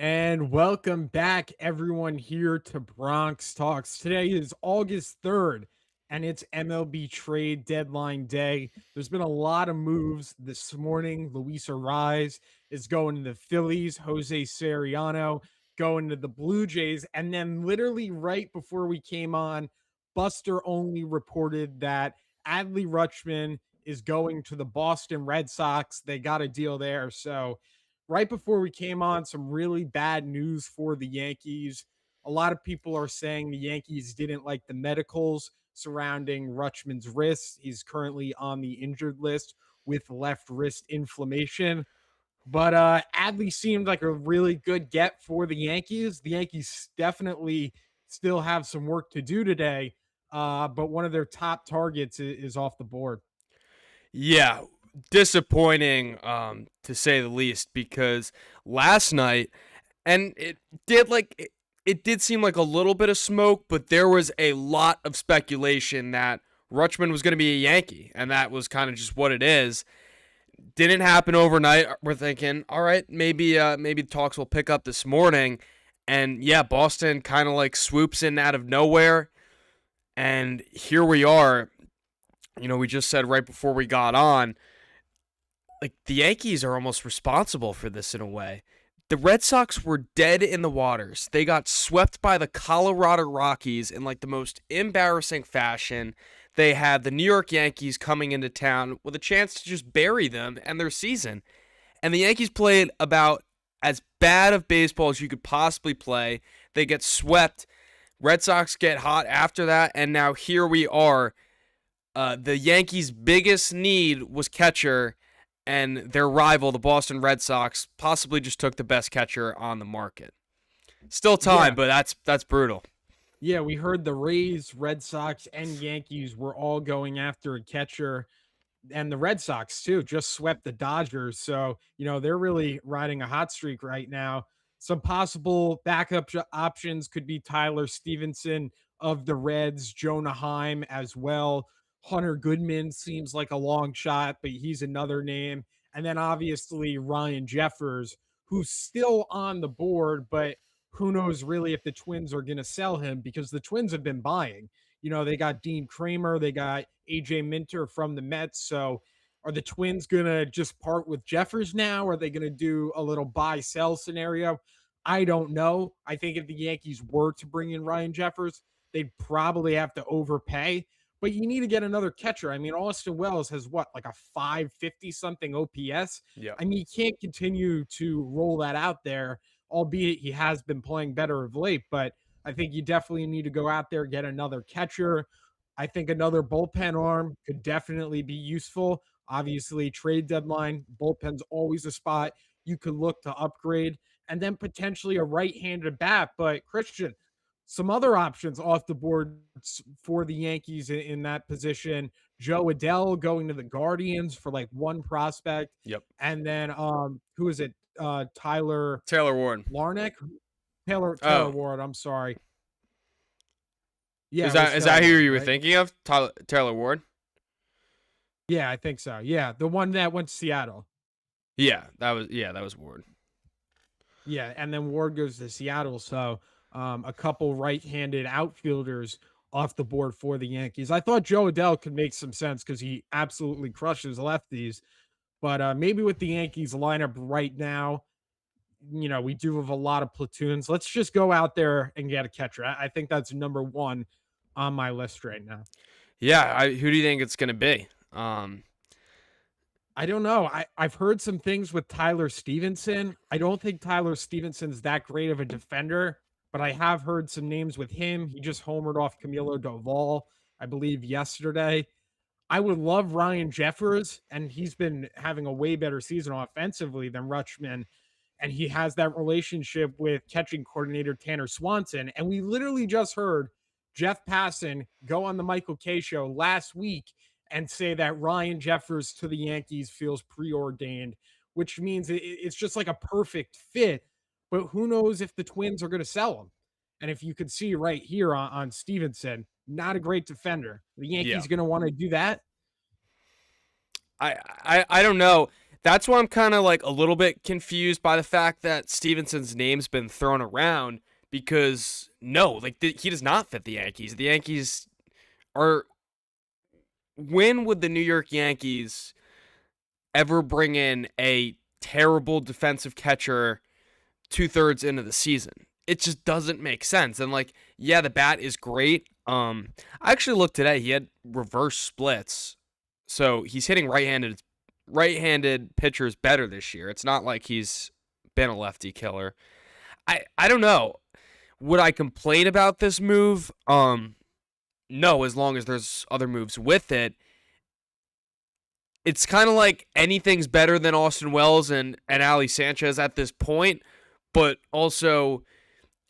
And welcome back, everyone, here to Bronx Talks. Today is August 3rd, and it's MLB trade deadline day. There's been a lot of moves this morning. Luis Ariz is going to the Phillies, Jose Seriano going to the Blue Jays. And then, literally, right before we came on, Buster only reported that Adley Rutschman is going to the Boston Red Sox. They got a deal there. So, right before we came on, some really bad news for the Yankees. A lot of people are saying the Yankees didn't like the medicals surrounding Rutschman's wrist. He's currently on the injured list with left wrist inflammation. But Adley seemed like a really good get for the Yankees. The Yankees definitely still have some work to do today, but one of their top targets is off the board. Yeah, disappointing to say the least because last night and it did seem like a little bit of smoke, but there was a lot of speculation that Rutschman was going to be a Yankee, and that was kind of just what it is. Didn't happen overnight. We're thinking, all right, maybe the talks will pick up this morning, and yeah, Boston kind of like swoops in out of nowhere, and here we are. We just said right before we got on, like the Yankees are almost responsible for this in a way. The Red Sox were dead in the waters. They got swept by the Colorado Rockies in like the most embarrassing fashion. They had the New York Yankees coming into town with a chance to just bury them and their season. And the Yankees played about as bad of baseball as you could possibly play. They get swept. Red Sox get hot after that, and now here we are. The Yankees' biggest need was catcher, and their rival, the Boston Red Sox, possibly just took the best catcher on the market. Still time, Yeah. but that's brutal. Yeah, we heard the Rays, Red Sox, and Yankees were all going after a catcher, and the Red Sox too just swept the Dodgers. So, they're really riding a hot streak right now. Some possible backup options could be Tyler Stevenson of the Reds, Jonah Heim as well. Hunter Goodman seems like a long shot, but he's another name. And then obviously Ryan Jeffers, who's still on the board, but who knows really if the Twins are going to sell him because the Twins have been buying. They got Dean Kramer, they got AJ Minter from the Mets. So are the Twins going to just part with Jeffers now? Are they going to do a little buy sell scenario? I don't know. I think if the Yankees were to bring in Ryan Jeffers, they'd probably have to overpay. But you need to get another catcher. I mean, Austin Wells has what, like a 550 something OPS? Yeah. I mean, you can't continue to roll that out there, albeit he has been playing better of late. But I think you definitely need to go out there, get another catcher. I think another bullpen arm could definitely be useful. Obviously, trade deadline, bullpen's always a spot you could look to upgrade, and then potentially a right-handed bat. But Christian, some other options off the board for the Yankees in that position. Joe Adell going to the Guardians for like one prospect, Yep. and then who is it? Tyler Taylor Warren. Larnach, Taylor Oh, Ward. I'm sorry. Yeah, is it was that is Taylor that who Ward, you were right? thinking of? Taylor Warren. Yeah, I think so. Yeah, the one that went to Seattle. Yeah, that was Warren. Yeah, and then Ward goes to Seattle. So a couple right-handed outfielders off the board for the Yankees. I thought Joe Adell could make some sense because he absolutely crushes lefties. But maybe with the Yankees lineup right now, we do have a lot of platoons. Let's just go out there and get a catcher. I think that's number one on my list right now. Yeah, who do you think it's gonna be? I don't know. I've heard some things with Tyler Stevenson. I don't think Tyler Stevenson's that great of a defender, but I have heard some names with him. He just homered off Camilo Doval, I believe, yesterday. I would love Ryan Jeffers, and he's been having a way better season offensively than Rutschman. And he has that relationship with catching coordinator Tanner Swanson. And we literally just heard Jeff Passan go on the Michael K show last week and say that Ryan Jeffers to the Yankees feels preordained, which means it's just like a perfect fit. But who knows if the Twins are going to sell him? And if you could see right here on Stevenson, not a great defender. The Yeah. Yankees going to want to do that. I don't know. That's why I'm kind of like a little bit confused by the fact that Stevenson's name's been thrown around because no, like he does not fit the Yankees. The Yankees are when would the New York Yankees ever bring in a terrible defensive catcher 2/3 into the season? It just doesn't make sense. And like, yeah, the bat is great. I actually looked today. He had reverse splits, so he's hitting right-handed pitchers better this year. It's not like he's been a lefty killer. I don't know. Would I complain about this move? No, as long as there's other moves with it. It's kind of like anything's better than Austin Wells and Ali Sanchez at this point, but also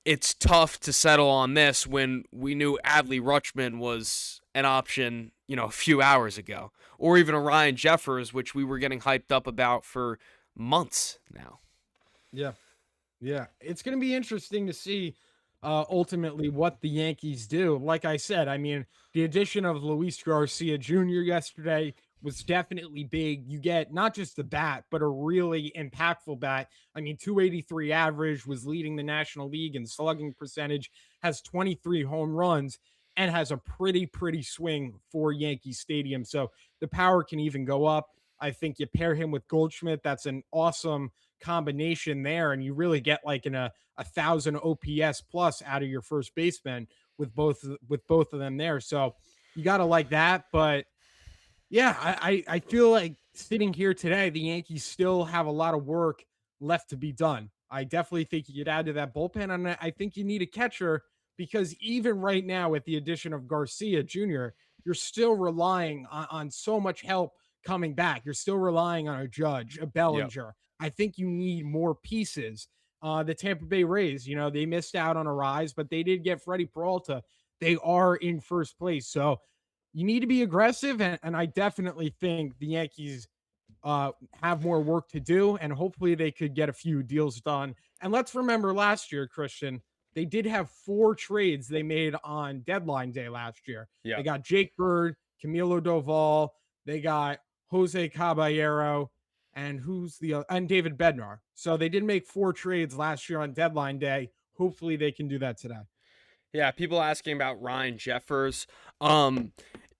it's tough to settle on this when we knew Adley Rutschman was an option, a few hours ago, or even a Ryan Jeffers, which we were getting hyped up about for months now. Yeah. Yeah, it's going to be interesting to see ultimately what the Yankees do. Like I said, I mean, the addition of Luis Garcia Jr. yesterday was definitely big. You get not just the bat, but a really impactful bat. I mean, 283 average, was leading the National League in slugging percentage, has 23 home runs, and has a pretty swing for Yankee Stadium. So the power can even go up. I think you pair him with Goldschmidt. That's an awesome combination there, and you really get like a thousand OPS plus out of your first baseman with both of them there. So you got to like that. But yeah, I feel like sitting here today, the Yankees still have a lot of work left to be done. I definitely think you could add to that bullpen, and I think you need a catcher because even right now, with the addition of Garcia Jr., you're still relying on so much help coming back. You're still relying on a Judge, a Yep. Bellinger. I think you need more pieces. The Tampa Bay Rays, they missed out on a rise, but they did get Freddie Peralta. They are in first place. So you need to be aggressive. And I definitely think the Yankees have more work to do, and hopefully they could get a few deals done. And let's remember last year, Christian, they did have 4 trades they made on deadline day last year. They Yep. got Jake Bird, Camilo Doval, they got Jose Caballero, and and David Bednar. So they did make 4 trades last year on deadline day. Hopefully they can do that today. Yeah, people asking about Ryan Jeffers. Um,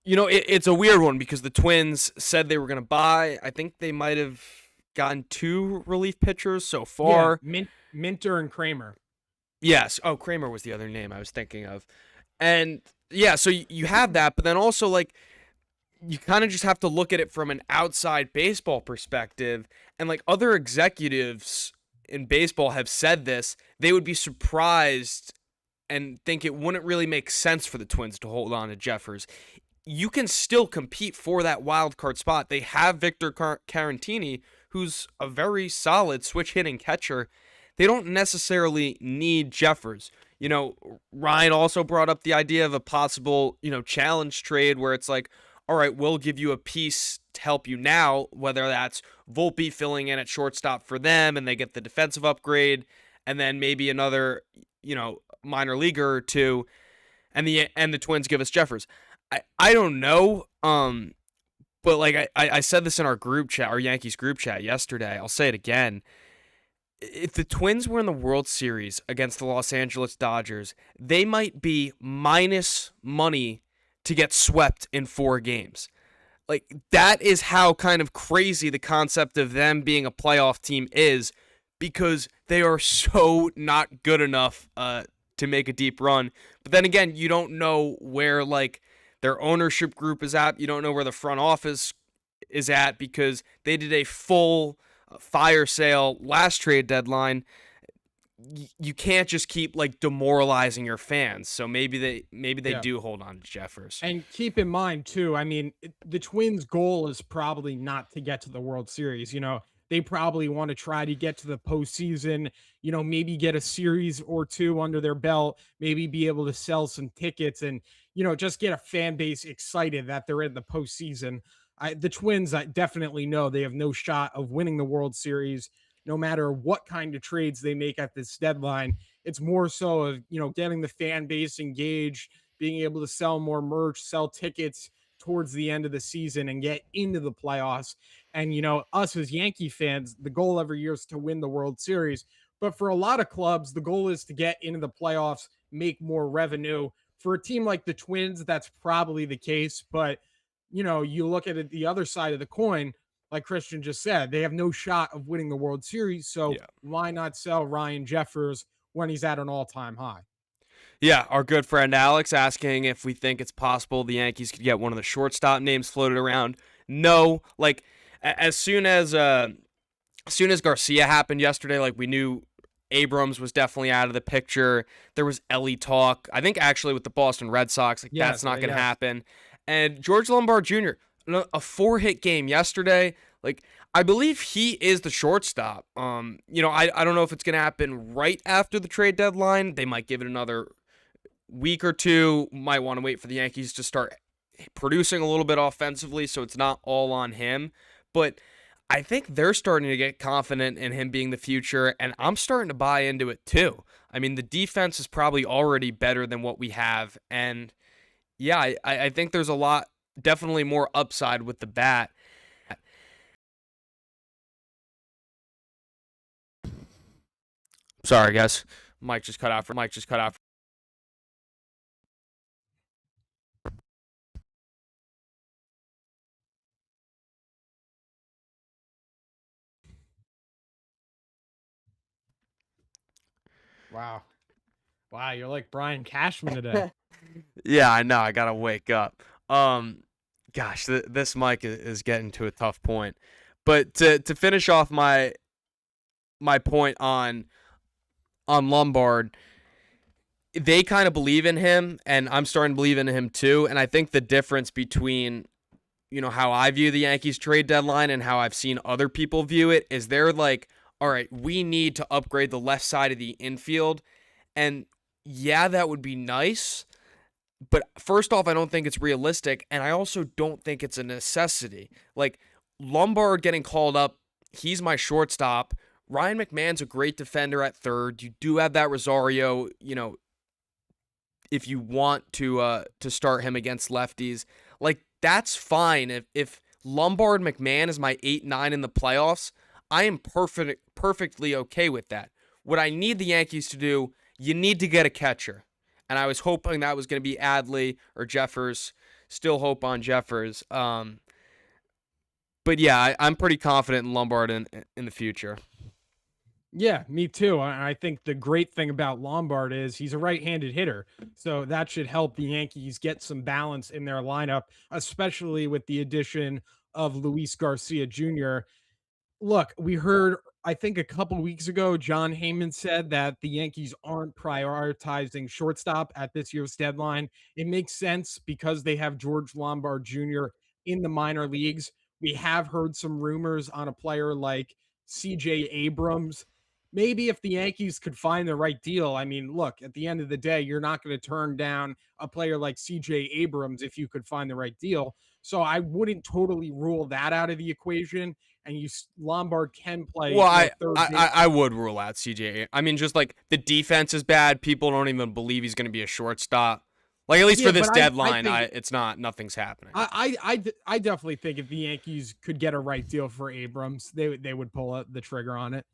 it's a weird one because the Twins said they were going to buy. I think they might have gotten 2 relief pitchers so Yeah, far. Minter and Kramer. Yes. Oh, Kramer was the other name I was thinking of. And yeah, so you have that, but then also like you kind of just have to look at it from an outside baseball perspective. And like other executives in baseball have said this, they would be surprised and think it wouldn't really make sense for the Twins to hold on to Jeffers. You can still compete for that wild card spot. They have Victor Carantini, who's a very solid switch hitting catcher. They don't necessarily need Jeffers. Ryan also brought up the idea of a possible, challenge trade where it's like, all right, we'll give you a piece to help you now, whether that's Volpe filling in at shortstop for them and they get the defensive upgrade, and then maybe another, minor leaguer or two, and the Twins give us Jeffers. I don't know. But like I said this in our group chat, our Yankees group chat yesterday. I'll say it again. If the Twins were in the World Series against the Los Angeles Dodgers, they might be minus money to get swept in 4 games. Like, that is how kind of crazy the concept of them being a playoff team is, because they are so not good enough to make a deep run. But then again, you don't know where like their ownership group is at. You don't know where the front office is at because they did a full fire sale last trade deadline. You can't just keep like demoralizing your fans. So maybe they Yeah. do hold on to Jeffers. And keep in mind too, I mean, the Twins' goal is probably not to get to the World Series. They probably want to try to get to the postseason. Maybe get a series or two under their belt. Maybe be able to sell some tickets and just get a fan base excited that they're in the postseason. The Twins, I definitely know they have no shot of winning the World Series, no matter what kind of trades they make at this deadline. It's more so of getting the fan base engaged, being able to sell more merch, sell tickets towards the end of the season and get into the playoffs. And, us as Yankee fans, the goal every year is to win the World Series. But for a lot of clubs, the goal is to get into the playoffs, make more revenue. For a team like the Twins, that's probably the case. But, you look at it the other side of the coin, like Christian just said, they have no shot of winning the World Series. So Yeah. why not sell Ryan Jeffers when he's at an all-time high? Yeah, our good friend Alex asking if we think it's possible the Yankees could get one of the shortstop names floated around. No, like as soon as Garcia happened yesterday, like we knew Abrams was definitely out of the picture. There was Ellie talk. I think actually with the Boston Red Sox, like that's Yes, not going to yes. happen. And George Lombard Jr., a 4-hit game yesterday. Like I believe he is the shortstop. I don't know if it's going to happen right after the trade deadline. They might give it another week or two. Might want to wait for the Yankees to start producing a little bit offensively, so it's not all on him. But I think they're starting to get confident in him being the future, and I'm starting to buy into it too. I mean, the defense is probably already better than what we have, and yeah, I think there's a lot, definitely more upside with the bat. Sorry, guys. Mike just cut out. Wow. Wow, you're like Brian Cashman today. Yeah, I know. I gotta wake up. Um, Gosh, this mic is getting to a tough point. But to finish off my point on Lombard, they kind of believe in him, and I'm starting to believe in him too. And I think the difference between how I view the Yankees trade deadline and how I've seen other people view it is they're like, all right, we need to upgrade the left side of the infield, and yeah, that would be nice. But first off, I don't think it's realistic, and I also don't think it's a necessity. Like Lombard getting called up, he's my shortstop. Ryan McMahon's a great defender at third. You do have that Rosario, if you want to start him against lefties. Like that's fine. If Lombard McMahon is my 8-9 in the playoffs, I am perfectly okay with that. What I need the Yankees to do, you need to get a catcher. And I was hoping that was going to be Adley or Jeffers. Still hope on Jeffers. But yeah, I'm pretty confident in Lombard in the future. Yeah, me too. I think the great thing about Lombard is he's a right-handed hitter, so that should help the Yankees get some balance in their lineup, especially with the addition of Luis Garcia Jr. Look, we heard, I think a couple weeks ago, John Heyman said that the Yankees aren't prioritizing shortstop at this year's deadline. It makes sense because they have George Lombard Jr. in the minor leagues. We have heard some rumors on a player like CJ Abrams. Maybe if the Yankees could find the right deal, I mean, look, at the end of the day, you're not going to turn down a player like CJ Abrams if you could find the right deal. So I wouldn't totally rule that out of the equation. And Lombard can play, Well, third base. I would rule out CJ. I mean, just like the defense is bad. People don't even believe he's going to be a shortstop. Like at least Yeah, for but this I deadline, think it's nothing's happening. I definitely think if the Yankees could get a right deal for Abrams, they would pull the trigger on it.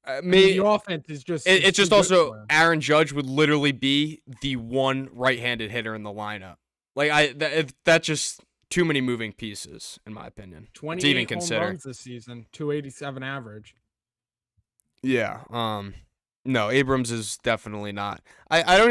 I mean, Me, the offense is it's too just good also for him. Aaron Judge would literally be the one right-handed hitter in the lineup. Like that's just too many moving pieces in my opinion to even 28 home consider. runs this season, 287 average. Yeah. No, Abrams is definitely not. I don't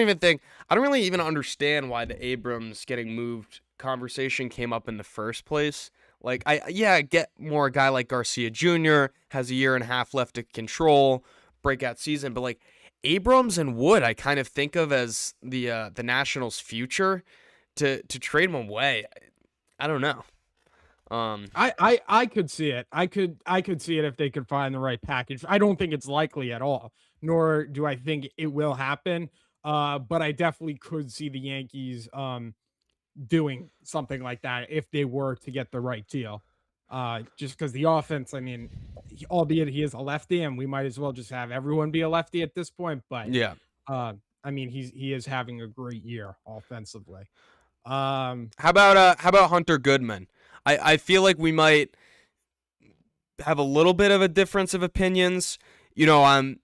really even understand why the Abrams getting moved conversation came up in the first place. Like I get more a guy like Garcia Jr. has a year and a half left to control breakout season, but like Abrams and Wood, I kind of think of as the Nationals' future to trade them away. I don't know. Um, I could see it. I could see it if they could find the right package. I don't think it's likely at all, nor do I think it will happen. But I definitely could see the Yankees doing something like that if they were to get the right deal. Just because the offense, I mean, albeit he is a lefty, and we might as well just have everyone be a lefty at this point. But yeah. I mean, he is having a great year offensively. How about Hunter Goodman? I feel like we might. have a little bit of a difference of opinions. I'm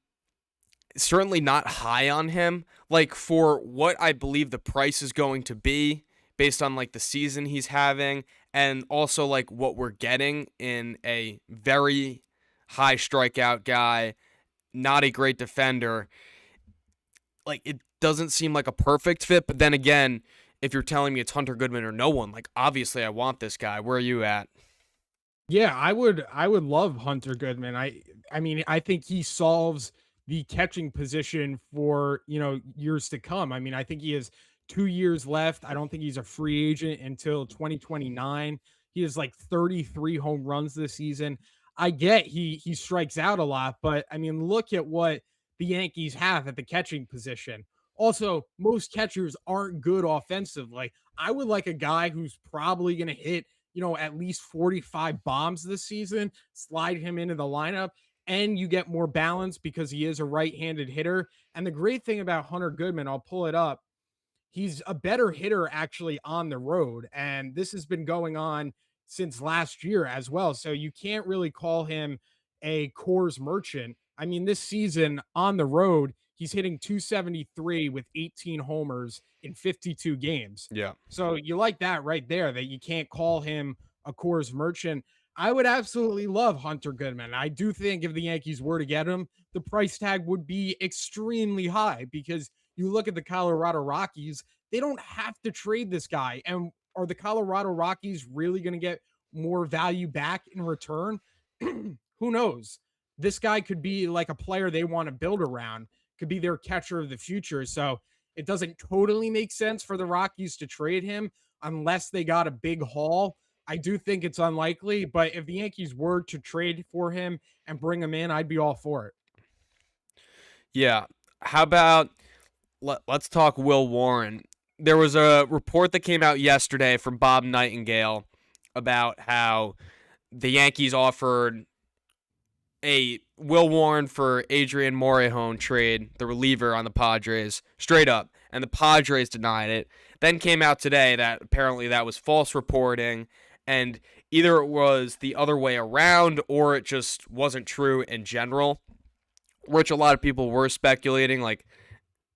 certainly not high on him. Like for what I believe the price is going to be based on like the season he's having and also like what we're getting in a very high strikeout guy, not a great defender. Like it doesn't seem like a perfect fit, but then again, if you're telling me it's Hunter Goodman or no one, like obviously I want this guy. Where are you at? Yeah, I would love Hunter Goodman. I mean, I think he solves the catching position for, years to come. I mean, I think he has 2 years left. I don't think he's a free agent until 2029. He has like 33 home runs this season. I get he strikes out a lot, but I mean, look at what the Yankees have at the catching position. Also, most catchers aren't good offensively. I would like a guy who's probably going to hit at least 45 bombs this season, slide him into the lineup, and you get more balance because he is a right handed hitter. And the great thing about Hunter Goodman, I'll pull it up, he's a better hitter actually on the road. And this has been going on since last year as well. So you can't really call him a Coors merchant. I mean, this season on the road, he's hitting 273 with 18 homers in 52 games. Yeah. So you like that right there, that you can't call him a Coors merchant. I would absolutely love Hunter Goodman. I do think if the Yankees were to get him, the price tag would be extremely high because you look at the Colorado Rockies, they don't have to trade this guy. And are the Colorado Rockies really going to get more value back in return? Who knows? This guy could be like a player they want to build around, could be their catcher of the future. So it doesn't totally make sense for the Rockies to trade him unless they got a big haul. I do think it's unlikely, but if the Yankees were to trade for him and bring him in, I'd be all for it. Yeah. How about let's talk Will Warren. There was a report that came out yesterday from Bob Nightingale about how the Yankees offered a Will Warren for Adrian Morejon trade, the reliever on the Padres, straight up, and the Padres denied it. Then came out today that apparently that was false reporting, and either it was the other way around or it just wasn't true in general, which a lot of people were speculating, like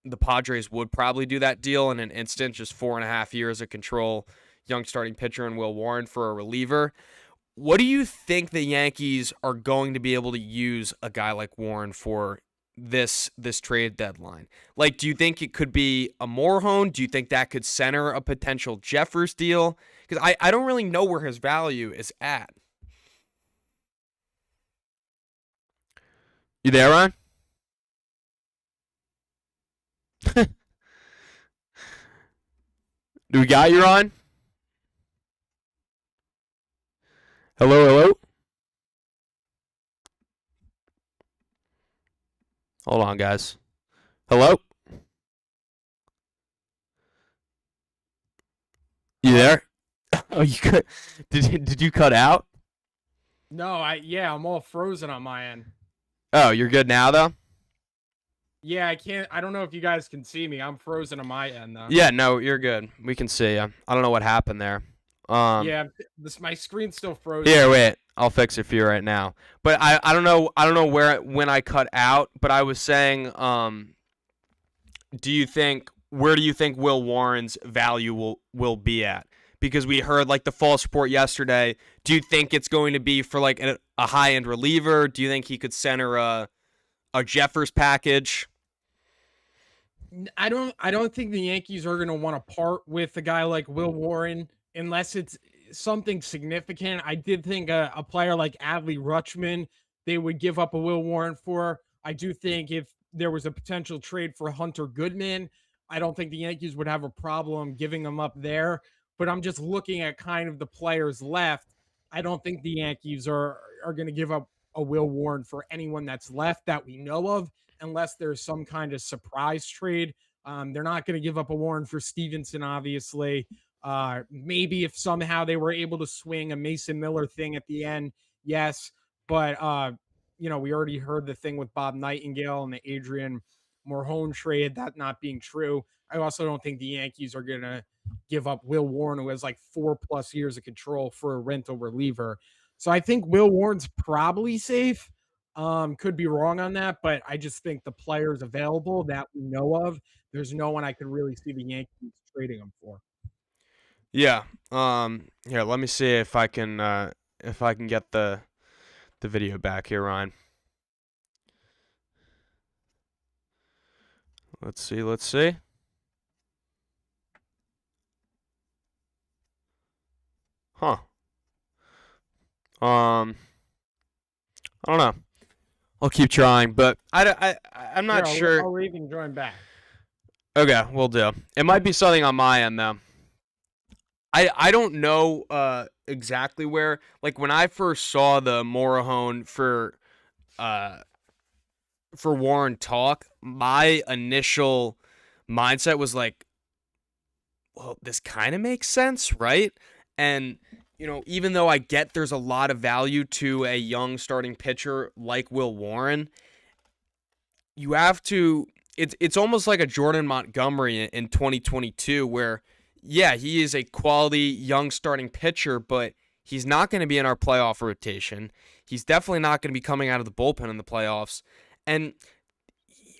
the Padres would probably do that deal in an instant, just 4.5 years of control, young starting pitcher and Will Warren for a reliever. What do you think the Yankees are going to be able to use a guy like Warren for this trade deadline? Like, do you think it could be a Morejon? Do you think that could center a potential Jeffers deal? Because I don't really know where his value is at. You there, Ron? Do we got you, Ron? Hello, hello? Hold on, guys. Hello? You there? Oh, you cut. Did you cut out? No, yeah, I'm all frozen on my end. Oh, you're good now though. Yeah, I don't know if you guys can see me. I'm frozen on my end though. Yeah, no, you're good. We can see you. I don't know what happened there. Yeah, this my screen's still frozen. Here, wait. I'll fix it for you right now. But I don't know. I don't know when I cut out. But I was saying, where do you think Will Warren's value will be at? Because we heard like the false report yesterday. Do you think it's going to be for like a high end reliever? Do you think he could center a Jeffers package? I don't think the Yankees are going to want to part with a guy like Will Warren unless it's something significant. I did think a player like Adley Rutschman they would give up a Will Warren for. I do think if there was a potential trade for Hunter Goodman, I don't think the Yankees would have a problem giving him up there. But I'm just looking at kind of the players left. I don't think the Yankees are going to give up a Will Warren for anyone that's left that we know of, unless there's some kind of surprise trade. They're not going to give up a Warren for Stevenson, obviously. Maybe if somehow they were able to swing a Mason Miller thing at the end, yes. But we already heard the thing with Bob Nightingale and the Adrian Morejon trade, that not being true. I also don't think the Yankees are going to give up Will Warren, who has like 4+ years of control, for a rental reliever. So I think Will Warren's probably safe. Could be wrong on that, but I just think the players available that we know of, there's no one I could really see the Yankees trading him for. Yeah. Here, let me see if I can get the video back here, Ryan. Let's see. Let's see. Huh. Um, I don't know. I'll keep trying, but I'm Here, not sure. I'll leave and join back. Okay, we'll do. It might be something on my end though. I don't know exactly where. Like when I first saw the Morahone uh for Warren talk, my initial mindset was like, well, this kind of makes sense, right? And even though I get there's a lot of value to a young starting pitcher like Will Warren, you have to it's almost like a Jordan Montgomery in 2022 where yeah, he is a quality young starting pitcher, but he's not going to be in our playoff rotation. He's definitely not going to be coming out of the bullpen in the playoffs. And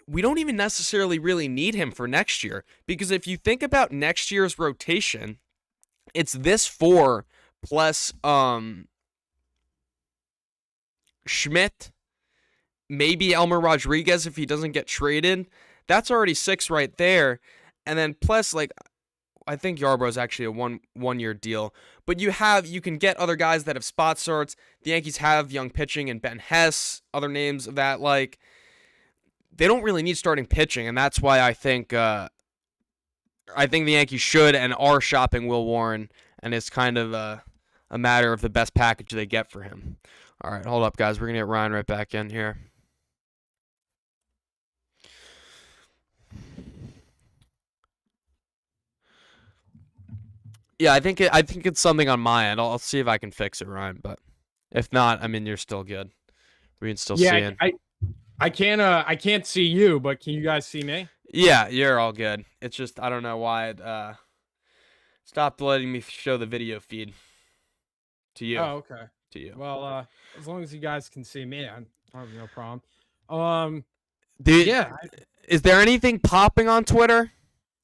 we don't even necessarily really need him for next year because if you think about next year's rotation, it's this four plus Schmidt, maybe Elmer Rodriguez if he doesn't get traded. That's already six right there. And then plus like I think Yarbrough's actually a one year deal. But you can get other guys that have spot starts. The Yankees have young pitching and Ben Hess, other names of that like they don't really need starting pitching, and that's why I think the Yankees should and are shopping Will Warren, and it's kind of a matter of the best package they get for him. All right, hold up, guys. We're gonna get Ryan right back in here. Yeah, I think it's something on my end. I'll see if I can fix it, Ryan. But if not, I mean, you're still good. We can still see Yeah, it. I can't see you, but can you guys see me? Yeah, you're all good. It's just I don't know why it stopped letting me show the video feed to you. Oh, okay. To you. Well, as long as you guys can see me, I have no problem. Dude, Yeah, is there anything popping on Twitter?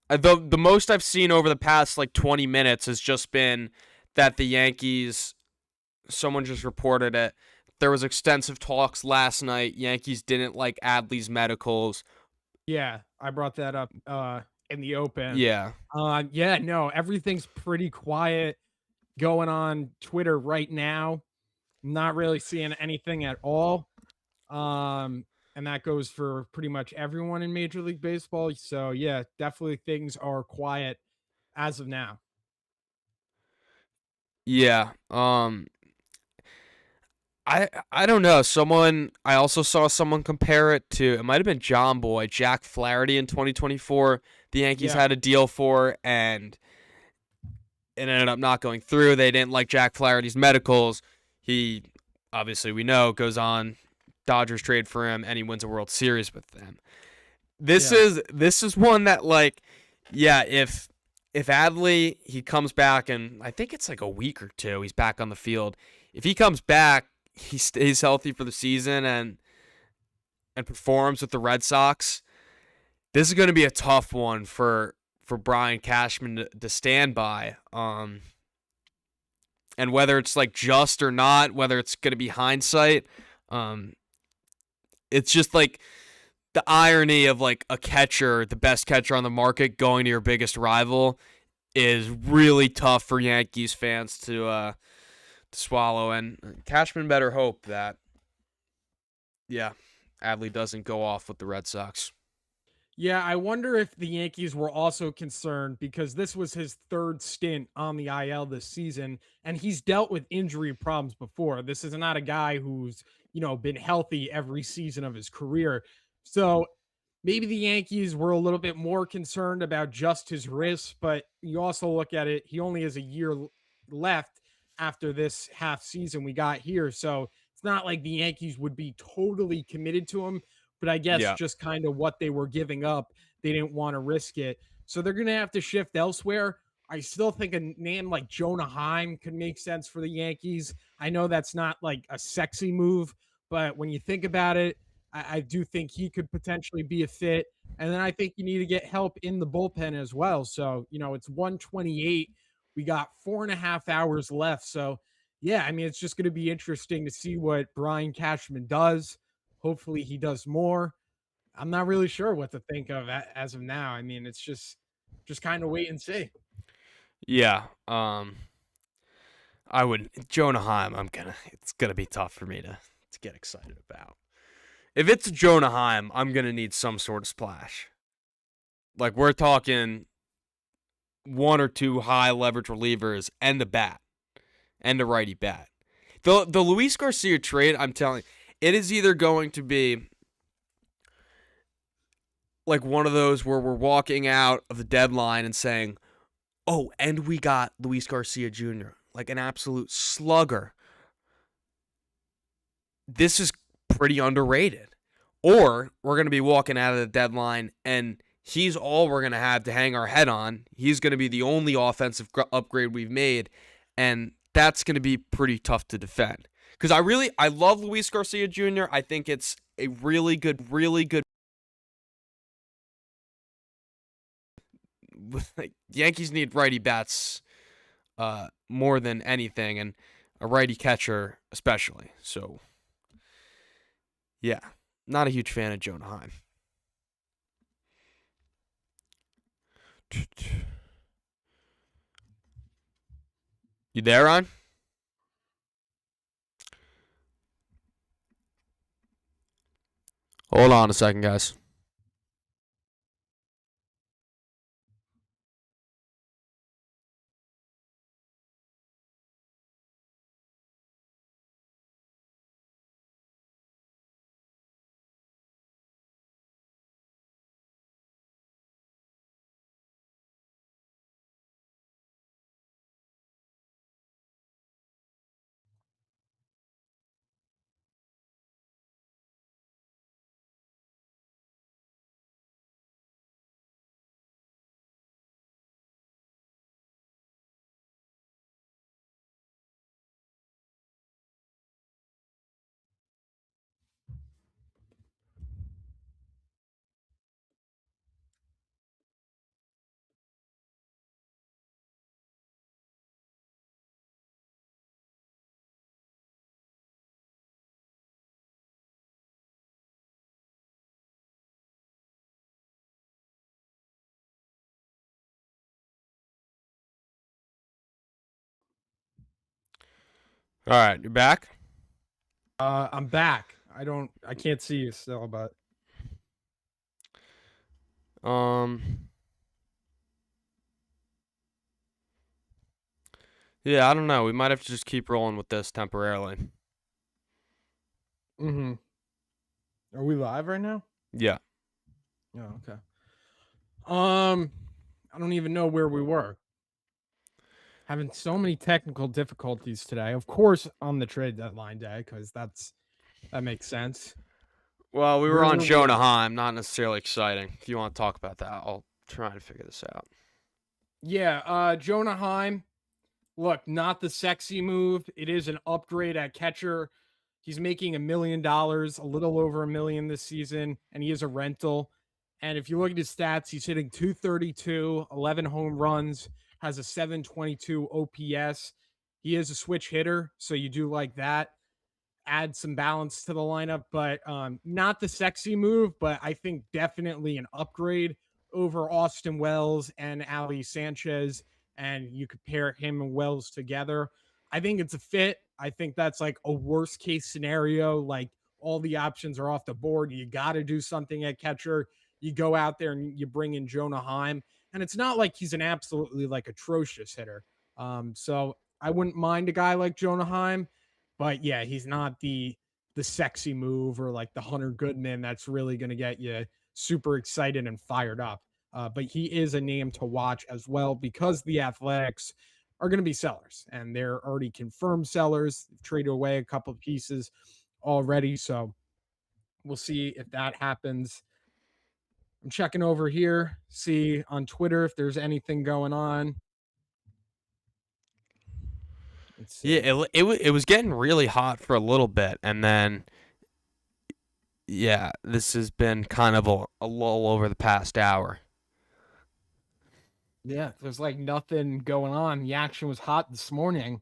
The most I've seen over the past like 20 minutes has just been that the Yankees. Someone just reported it. There was extensive talks last night. Yankees didn't like Adley's medicals. yeah, I brought that up in the open. Yeah. Yeah, no, everything's pretty quiet going on Twitter right now. Not really seeing anything at all. And that goes for pretty much everyone in Major League Baseball. So yeah, definitely things are quiet as of now. Yeah. I don't know. I also saw someone compare it to it might have been John Boy, Jack Flaherty in 2024. The Yankees Yeah, had a deal for and it ended up not going through. They didn't like Jack Flaherty's medicals. He obviously we know goes on Dodgers trade for him and he wins a World Series with them. yeah, This is one that like yeah, if Adley he comes back and I think it's like a week or two he's back on the field. If he comes back, he stays healthy for the season and performs with the Red Sox. This is going to be a tough one for Brian Cashman to stand by. And whether it's like just or not, whether it's going to be hindsight, it's just like the irony of like a catcher, the best catcher on the market, going to your biggest rival is really tough for Yankees fans to swallow. And Cashman better hope that, yeah, Adley doesn't go off with the Red Sox. yeah. I wonder if the Yankees were also concerned because this was his third stint on the IL this season, and he's dealt with injury problems before. This is not a guy who's been healthy every season of his career. So maybe the Yankees were a little bit more concerned about just his wrist, but you also look at it, he only has a year left after this half season we got here. So it's not like the Yankees would be totally committed to him, but I guess Yeah. just kind of what they were giving up, they didn't want to risk it. So they're going to have to shift elsewhere. I still think a name like Jonah Heim could make sense for the Yankees. I know that's not like a sexy move, but when you think about it, I do think he could potentially be a fit. And then I think you need to get help in the bullpen as well. So, it's 128. We got 4.5 hours left. So, yeah, I mean, it's just going to be interesting to see what Brian Cashman does. Hopefully, he does more. I'm not really sure what to think of as of now. I mean, it's just kind of wait and see. Yeah. I would Jonah Heim. It's gonna be tough for me to get excited about. If it's Jonah Heim, I'm gonna need some sort of splash. Like we're talking one or two high leverage relievers and the bat and the righty bat. The Luis Garcia trade, I'm telling you, it is either going to be like one of those where we're walking out of the deadline and saying, "Oh, and we got Luis Garcia Jr., like an absolute slugger." This is pretty underrated. Or we're going to be walking out of the deadline and he's all we're going to have to hang our head on. He's going to be the only offensive upgrade we've made, and that's going to be pretty tough to defend. Because I love Luis Garcia Jr. I think it's a really good. Like, Yankees need righty bats more than anything, and a righty catcher especially. So, yeah, not a huge fan of Jonah Heim. You there, Ron? Hold on a second, guys. All right, you're back. I'm back. I can't see you still, but Um, yeah, I don't know. We might have to just keep rolling with this temporarily. mhm. Are we live right now? Yeah. Oh, okay. Um, I don't even know where we were. Having so many technical difficulties today. Of course, on the trade deadline day, because that makes sense. Well, we were Where on were we Jonah at? Heim, not necessarily exciting. If you want to talk about that, I'll try to figure this out. Yeah, Jonah Heim. Look, not the sexy move. It is an upgrade at catcher. He's making $1 million, a little over a million this season, and he is a rental. And if you look at his stats, he's hitting 232, 11 home runs, has a 722 OPS. He is a switch hitter, so you do like that. Add some balance to the lineup, but not the sexy move, but I think definitely an upgrade over Austin Wells and Ali Sanchez. And you could pair him and Wells together. I think it's a fit. I think that's like a worst case scenario. Like all the options are off the board. You got to do something at catcher. You go out there and you bring in Jonah Heim. And it's not like he's an absolutely like atrocious hitter. So I wouldn't mind a guy like Jonah Heim, but yeah, he's not the sexy move or like the Hunter Goodman that's really going to get you super excited and fired up. But he is a name to watch as well because the Athletics are going to be sellers and they're already confirmed sellers. They've traded away a couple of pieces already. So we'll see if that happens. I'm checking over here, see on Twitter if there's anything going on. Let's Yeah, see. it was getting really hot for a little bit, and then yeah, this has been kind of a lull over the past hour. Yeah, there's like nothing going on. The action was hot this morning,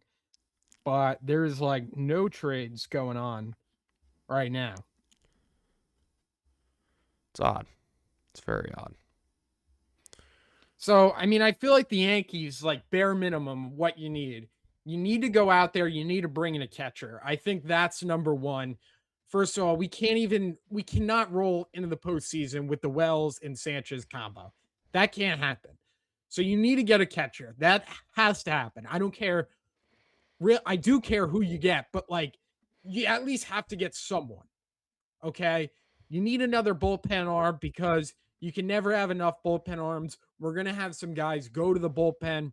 but there's like no trades going on right now. It's odd. It's very odd. So, I mean, I feel like the Yankees, like bare minimum, what you need to go out there, you need to bring in a catcher. I think that's number one. First of all, we cannot roll into the postseason with the Wells and Sanchez combo. That can't happen. So you need to get a catcher. That has to happen. I don't care. I do care who you get, but like you at least have to get someone. Okay. You need another bullpen arm because you can never have enough bullpen arms. We're going to have some guys go to the bullpen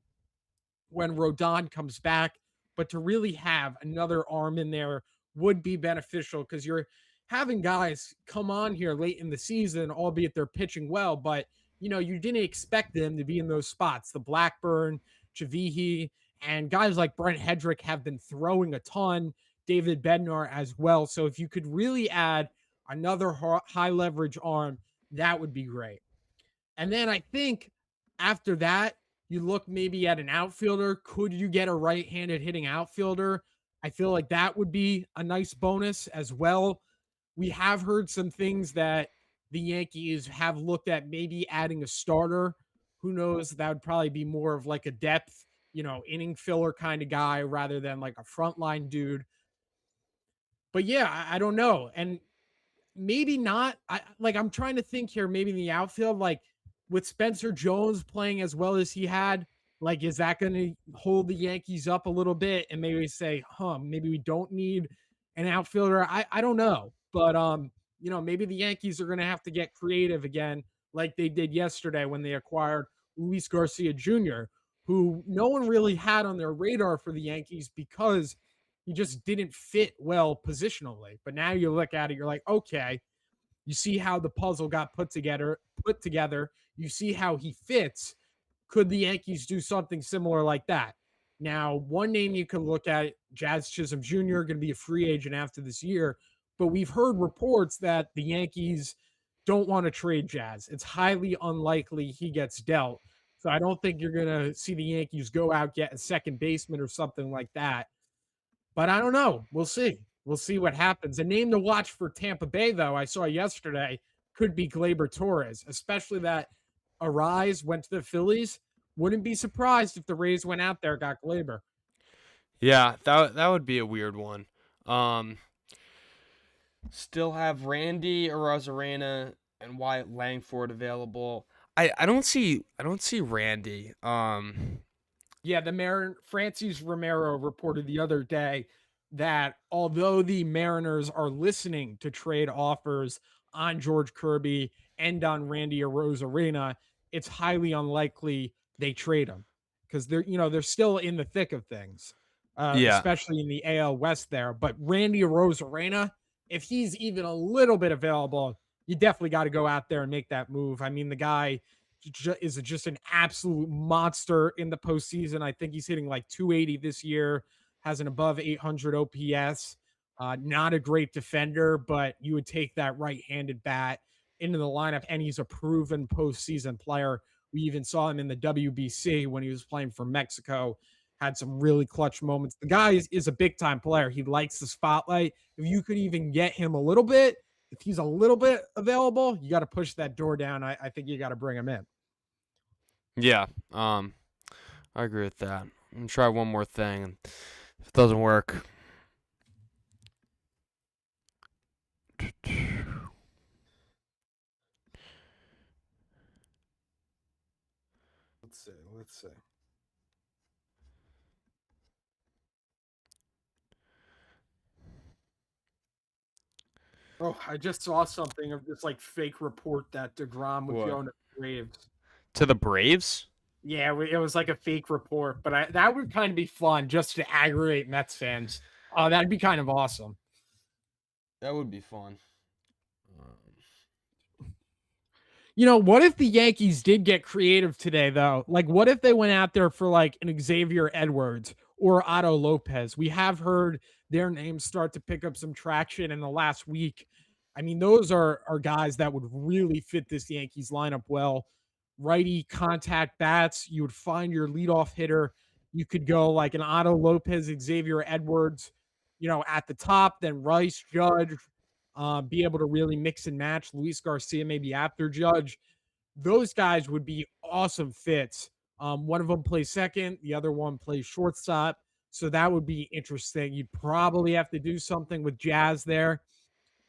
when Rodon comes back, but to really have another arm in there would be beneficial because you're having guys come on here late in the season, albeit they're pitching well, but you didn't expect them to be in those spots. The Blackburn, Chavihi, and guys like Brent Hedrick have been throwing a ton. David Bednar as well. So if you could really add another high leverage arm, that would be great. And then I think after that, you look maybe at an outfielder. Could you get a right handed hitting outfielder? I feel like that would be a nice bonus as well. We have heard some things that the Yankees have looked at maybe adding a starter. Who knows? That would probably be more of like a depth, inning filler kind of guy rather than like a frontline dude. But yeah, I don't know. And maybe not. I'm trying to think here, maybe in the outfield, like with Spencer Jones playing as well as he had, like, is that going to hold the Yankees up a little bit and maybe say, maybe we don't need an outfielder? I don't know. But maybe the Yankees are going to have to get creative again, like they did yesterday when they acquired Luis Garcia Jr., who no one really had on their radar for the Yankees because he just didn't fit well positionally. But now you look at it, you're like, okay, you see how the puzzle got put together. You see how he fits. Could the Yankees do something similar like that? Now, one name you can look at, Jazz Chisholm Jr., going to be a free agent after this year, but we've heard reports that the Yankees don't want to trade Jazz. It's highly unlikely he gets dealt. So I don't think you're going to see the Yankees go out, get a second baseman or something like that. But I don't know. We'll see. We'll see what happens. A name to watch for Tampa Bay, though, I saw yesterday could be Gleyber Torres, especially that Arise went to the Phillies. Wouldn't be surprised if the Rays went out there, got Gleyber. Yeah, that would be a weird one. Um, Still have Randy Arozarena and Wyatt Langford available. I don't see Randy. Yeah, Francis Romero reported the other day that although the Mariners are listening to trade offers on George Kirby and on Randy Arozarena, it's highly unlikely they trade him because they're still in the thick of things, Yeah. especially in the AL West there. But Randy Arozarena, if he's even a little bit available, you definitely got to go out there and make that move. I mean, the guy is just an absolute monster in the postseason. I think he's hitting like 280 this year, has an above 800 OPS. Not a great defender, but you would take that right-handed bat into the lineup, and he's a proven postseason player. We even saw him in the WBC when he was playing for Mexico. Had some really clutch moments. The guy is a big time player. He likes the spotlight. If you could even get him a little bit, if he's a little bit available, you got to push that door down. I think you got to bring him in. Yeah. I agree with that. I'm gonna try one more thing, and if it doesn't work, Let's see. Let's see. Oh, I just saw something of this like fake report that DeGrom was what? going to the Braves. To the Braves? Yeah, it was like a fake report, but that would kind of be fun just to aggravate Mets fans. Oh, that'd be kind of awesome. That would be fun. What if the Yankees did get creative today, though? Like, what if they went out there for like an Xavier Edwards or Otto Lopez. We have heard their names start to pick up some traction in the last week. I mean, those are guys that would really fit this Yankees lineup well. Righty contact bats. You would find your leadoff hitter. You could go like an Otto Lopez, Xavier Edwards, at the top, then Rice, Judge, be able to really mix and match. Luis Garcia maybe after Judge. Those guys would be awesome fits. One of them plays second, the other one plays shortstop. So that would be interesting. You'd probably have to do something with Jazz there,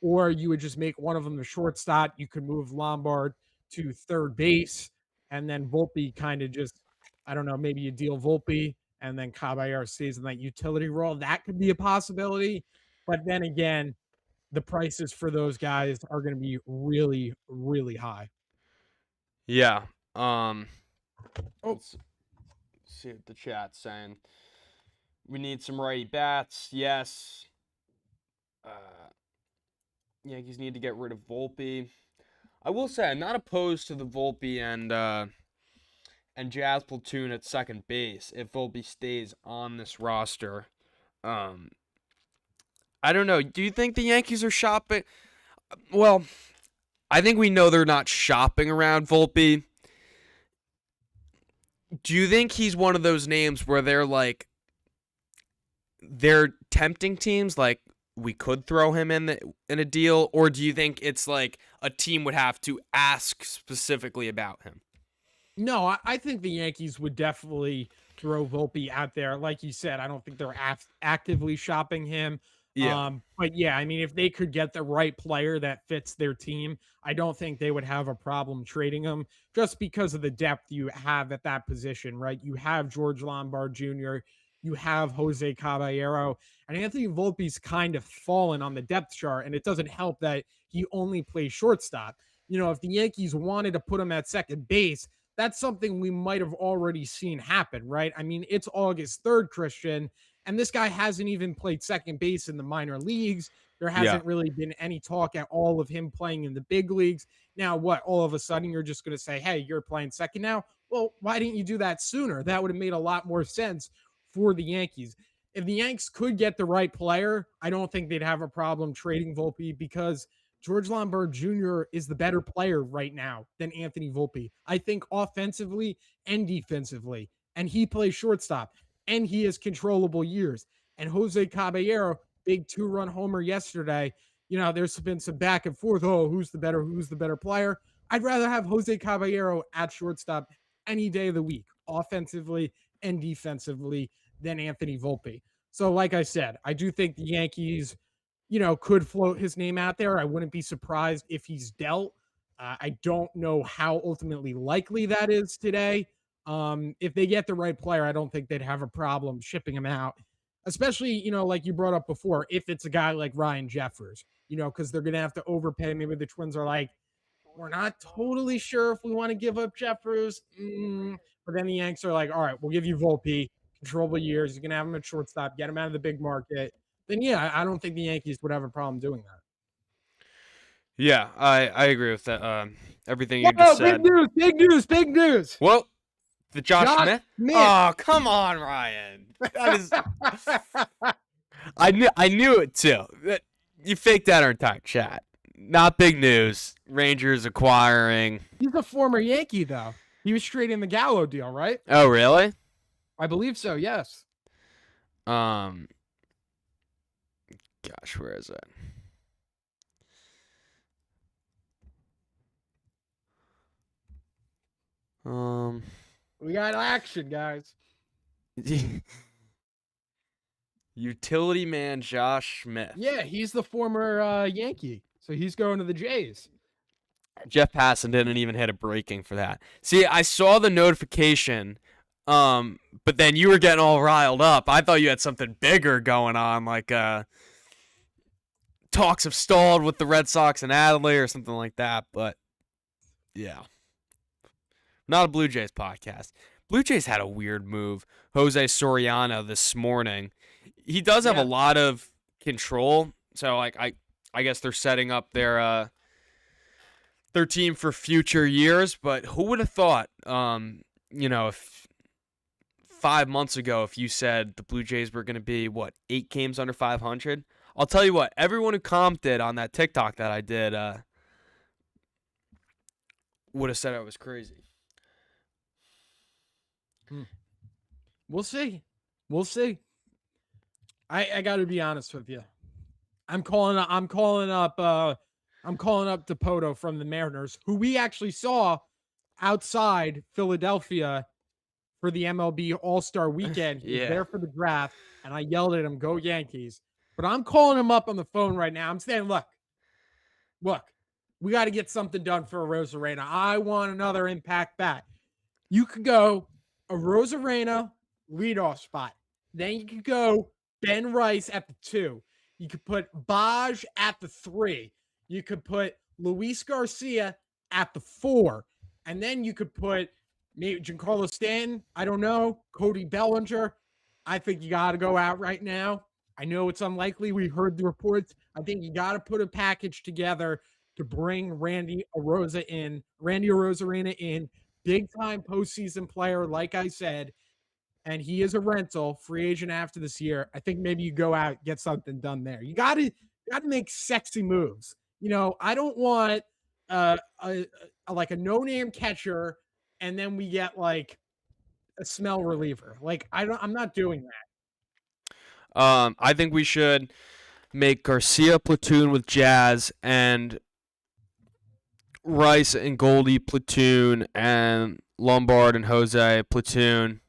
or you would just make one of them the shortstop. You could move Lombard to third base, and then Volpe kind of just, I don't know, maybe you deal Volpe, and then Caballero stays in that utility role. That could be a possibility. But then again, the prices for those guys are going to be really, really high. Yeah. Oh, Let's see what the chat's saying. We need some righty bats. Yes. Yankees need to get rid of Volpe. I will say I'm not opposed to the Volpe and Jazz platoon at second base if Volpe stays on this roster. I don't know. Do you think the Yankees are shopping? Well, I think we know they're not shopping around Volpe. Do you think he's one of those names where they're tempting teams, like we could throw him in a deal, or do you think it's like a team would have to ask specifically about him? no, I think the Yankees would definitely throw Volpe out there. Like you said, I don't think they're actively shopping him. Yeah. But yeah, I mean, if they could get the right player that fits their team, I don't think they would have a problem trading him just because of the depth you have at that position, right? You have George Lombard Jr., you have Jose Caballero, and Anthony Volpe's kind of fallen on the depth chart, and it doesn't help that he only plays shortstop. If the Yankees wanted to put him at second base, that's something we might have already seen happen, right? I mean, it's August 3rd, Christian, and this guy hasn't even played second base in the minor leagues. There Yeah. hasn't really been any talk at all of him playing in the big leagues. Now, what? All of a sudden, you're just going to say, hey, you're playing second now? Well, why didn't you do that sooner? That would have made a lot more sense for the Yankees. If the Yanks could get the right player, I don't think they'd have a problem trading Volpe because George Lombard Jr. is the better player right now than Anthony Volpe. I think offensively and defensively. And he plays shortstop and he has controllable years. And Jose Caballero, big 2-run homer yesterday. There's been some back and forth. Oh, who's the better player? I'd rather have Jose Caballero at shortstop any day of the week, offensively and defensively, than Anthony Volpe. So, like I said, I do think the Yankees could float his name out there. I wouldn't be surprised if he's dealt. I don't know how ultimately likely that is today. If they get the right player, I don't think they'd have a problem shipping him out, especially, like you brought up before, if it's a guy like Ryan Jeffers, because they're going to have to overpay. Maybe the Twins are like, we're not totally sure if we want to give up Jeffers. But then the Yanks are like, all right, we'll give you Volpe, controllable years. You can have him at shortstop, get him out of the big market. Then yeah, I don't think the Yankees would have a problem doing that. Yeah, I agree with that. Everything you Whoa, just big said. news, big news, big news. Well, the Josh Smith? Smith. Oh, come on, Ryan. That is I knew it too. You faked out our entire chat. Not big news. Rangers acquiring. He's a former Yankee, though. He was straight in the Gallo deal, right? Oh, really? I believe so, yes. Gosh, where is it? We got action, guys. Utility man Josh Smith. Yeah, he's the former Yankee. So he's going to the Jays. Jeff Passan didn't even hit a breaking for that. See, I saw the notification, but then you were getting all riled up. I thought you had something bigger going on, like talks have stalled with the Red Sox and Adley or something like that. But yeah, not a Blue Jays podcast. Blue Jays had a weird move. Jose Soriano this morning. He does have a lot of control, so like I guess they're setting up their team for future years. But who would have thought, if 5 months ago, if you said the Blue Jays were going to be, 8 games under 500, I'll tell you what, everyone who commented on that TikTok that I did would have said I was crazy. We'll see. We'll see. I got to be honest with you. I'm calling up DePoto from the Mariners, who we actually saw outside Philadelphia for the MLB All-Star Weekend. He was Yeah. there for the draft, and I yelled at him, "Go Yankees!" But I'm calling him up on the phone right now. I'm saying, look, we got to get something done for Arozarena. I want another impact bat. You could go Arozarena leadoff spot. Then you could go Ben Rice at the 2. You could put Baj at the 3. You could put Luis Garcia at the 4. And then you could put maybe Giancarlo Stanton. I don't know. Cody Bellinger. I think you got to go out right now. I know it's unlikely. We heard the reports. I think you got to put a package together to bring Randy Arozarena in. Big time postseason player, like I said. And he is a rental free agent after this year. I think maybe you go out, get something done there. You got to make sexy moves. I don't want like a no-name catcher, and then we get like a smell reliever. Like I'm not doing that. I think we should make Garcia platoon with Jazz and Rice and Goldie platoon and Lombard and Jose platoon.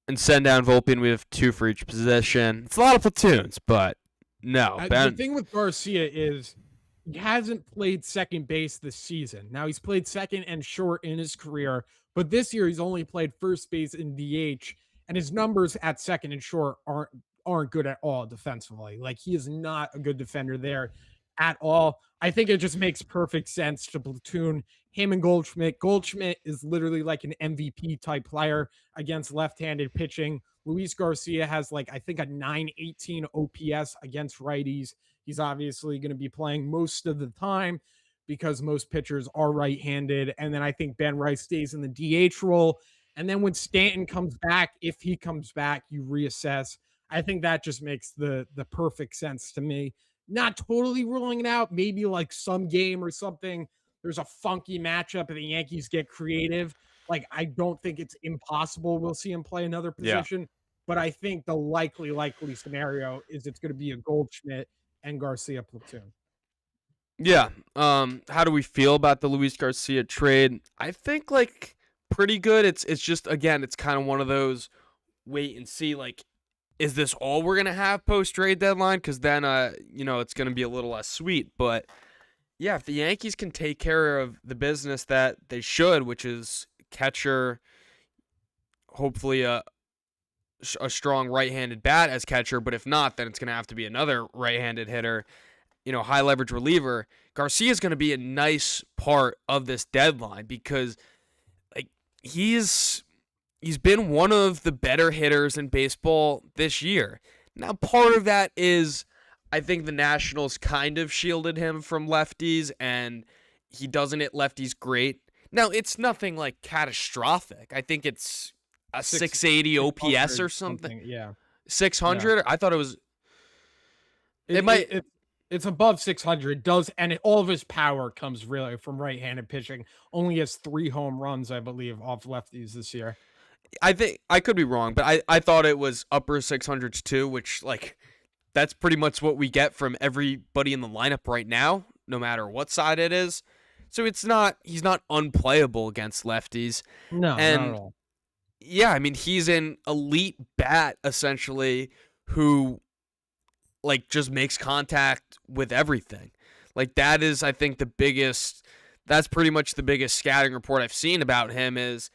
And send down Volpe, and we have 2 for each position. It's a lot of platoons, but no. The thing with Garcia is he hasn't played second base this season. Now, he's played second and short in his career, but this year he's only played first base in DH, and his numbers at second and short aren't good at all defensively. Like, he is not a good defender there at all. I think it just makes perfect sense to platoon him and Goldschmidt. Goldschmidt is literally like an MVP type player against left-handed pitching. Luis Garcia has I think a 918 OPS against righties. He's obviously going to be playing most of the time because most pitchers are right-handed. And then I think Ben Rice stays in the DH role. And then when Stanton comes back, if he comes back, you reassess. I think that just makes the perfect sense to me. Not totally ruling it out. Maybe like some game or something, there's a funky matchup and the Yankees get creative. I don't think it's impossible we'll see him play another position. Yeah. But I think the likely scenario is it's going to be a Goldschmidt and Garcia platoon. Yeah. How do we feel about the Luis Garcia trade? I think pretty good. It's just, again, it's kind of one of those wait and see, is this all we're going to have post-trade deadline? Because then, it's going to be a little less sweet. But, yeah, if the Yankees can take care of the business that they should, which is catcher, hopefully a strong right-handed bat as catcher, but if not, then it's going to have to be another right-handed hitter, high-leverage reliever. Garcia's going to be a nice part of this deadline because, he's been one of the better hitters in baseball this year. Now, part of that is I think the Nationals kind of shielded him from lefties, and he doesn't hit lefties great. Now, it's nothing catastrophic. I think it's a 680 OPS or something. Yeah. 600? Yeah. I thought it was... It's above 600. And all of his power comes really from right-handed pitching. Only has 3 home runs, I believe, off lefties this year. I think I could be wrong, but I thought it was upper 600s too, which that's pretty much what we get from everybody in the lineup right now, no matter what side it is. So he's not unplayable against lefties. No, not at all. Yeah, I mean, he's an elite bat essentially who just makes contact with everything. That is, I think, that's pretty much the biggest scouting report I've seen about him is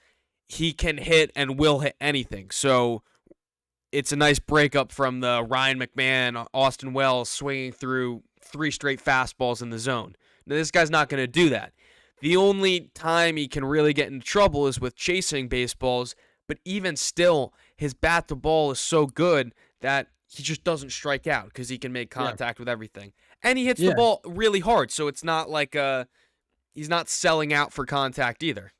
he can hit and will hit anything. So it's a nice breakup from the Ryan McMahon, Austin Wells swinging through 3 straight fastballs in the zone. Now, this guy's not going to do that. The only time he can really get into trouble is with chasing baseballs, but even still, his bat to ball is so good that he just doesn't strike out because he can make contact with everything. And he hits the ball really hard, so it's not he's not selling out for contact either.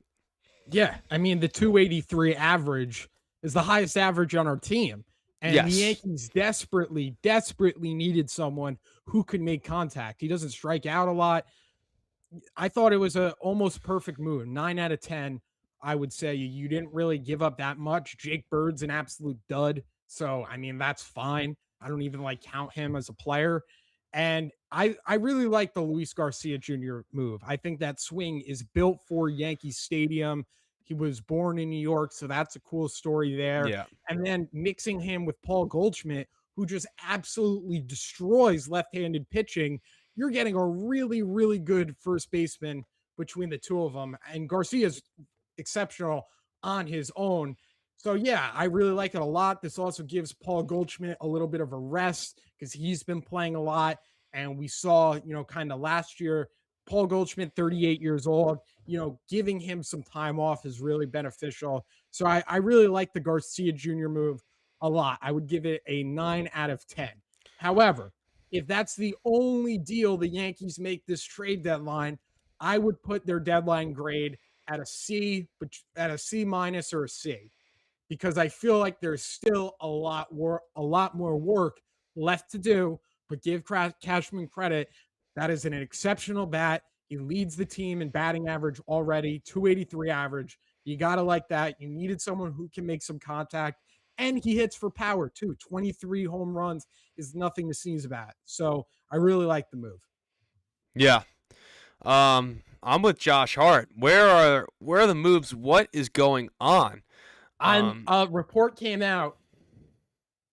Yeah, I mean, the 283 average is the highest average on our team, and the Yes. Yankees desperately, desperately needed someone who could make contact. He doesn't strike out a lot. I thought it was a almost perfect move. 9 out of 10. I would say you didn't really give up that much. Jake Bird's an absolute dud. So, I mean, that's fine. I don't even like count him as a player. And I really like the Luis Garcia Jr. move. I think that swing is built for Yankee Stadium. He was born in New York, so that's a cool story there. Yeah. And then mixing him with Paul Goldschmidt, who just absolutely destroys left-handed pitching, you're getting a really, really good first baseman between the two of them. And Garcia's exceptional on his own. So, yeah, I really like it a lot. This also gives Paul Goldschmidt a little bit of a rest because he's been playing a lot. And we saw, kind of last year, Paul Goldschmidt, 38 years old, giving him some time off is really beneficial. So I really like the Garcia Jr. move a lot. I would give it a 9 out of 10. However, if that's the only deal the Yankees make this trade deadline, I would put their deadline grade at a C, but at a C minus or a C, because I feel like there's still a lot more work left to do. But give Cashman credit. That is an exceptional bat. He leads the team in batting average already, 283 average. You got to like that. You needed someone who can make some contact. And he hits for power too. 23 home runs is nothing to sneeze about. So I really like the move. Yeah. I'm with Josh Hart. Where are the moves? What is going on? On Um, a report came out,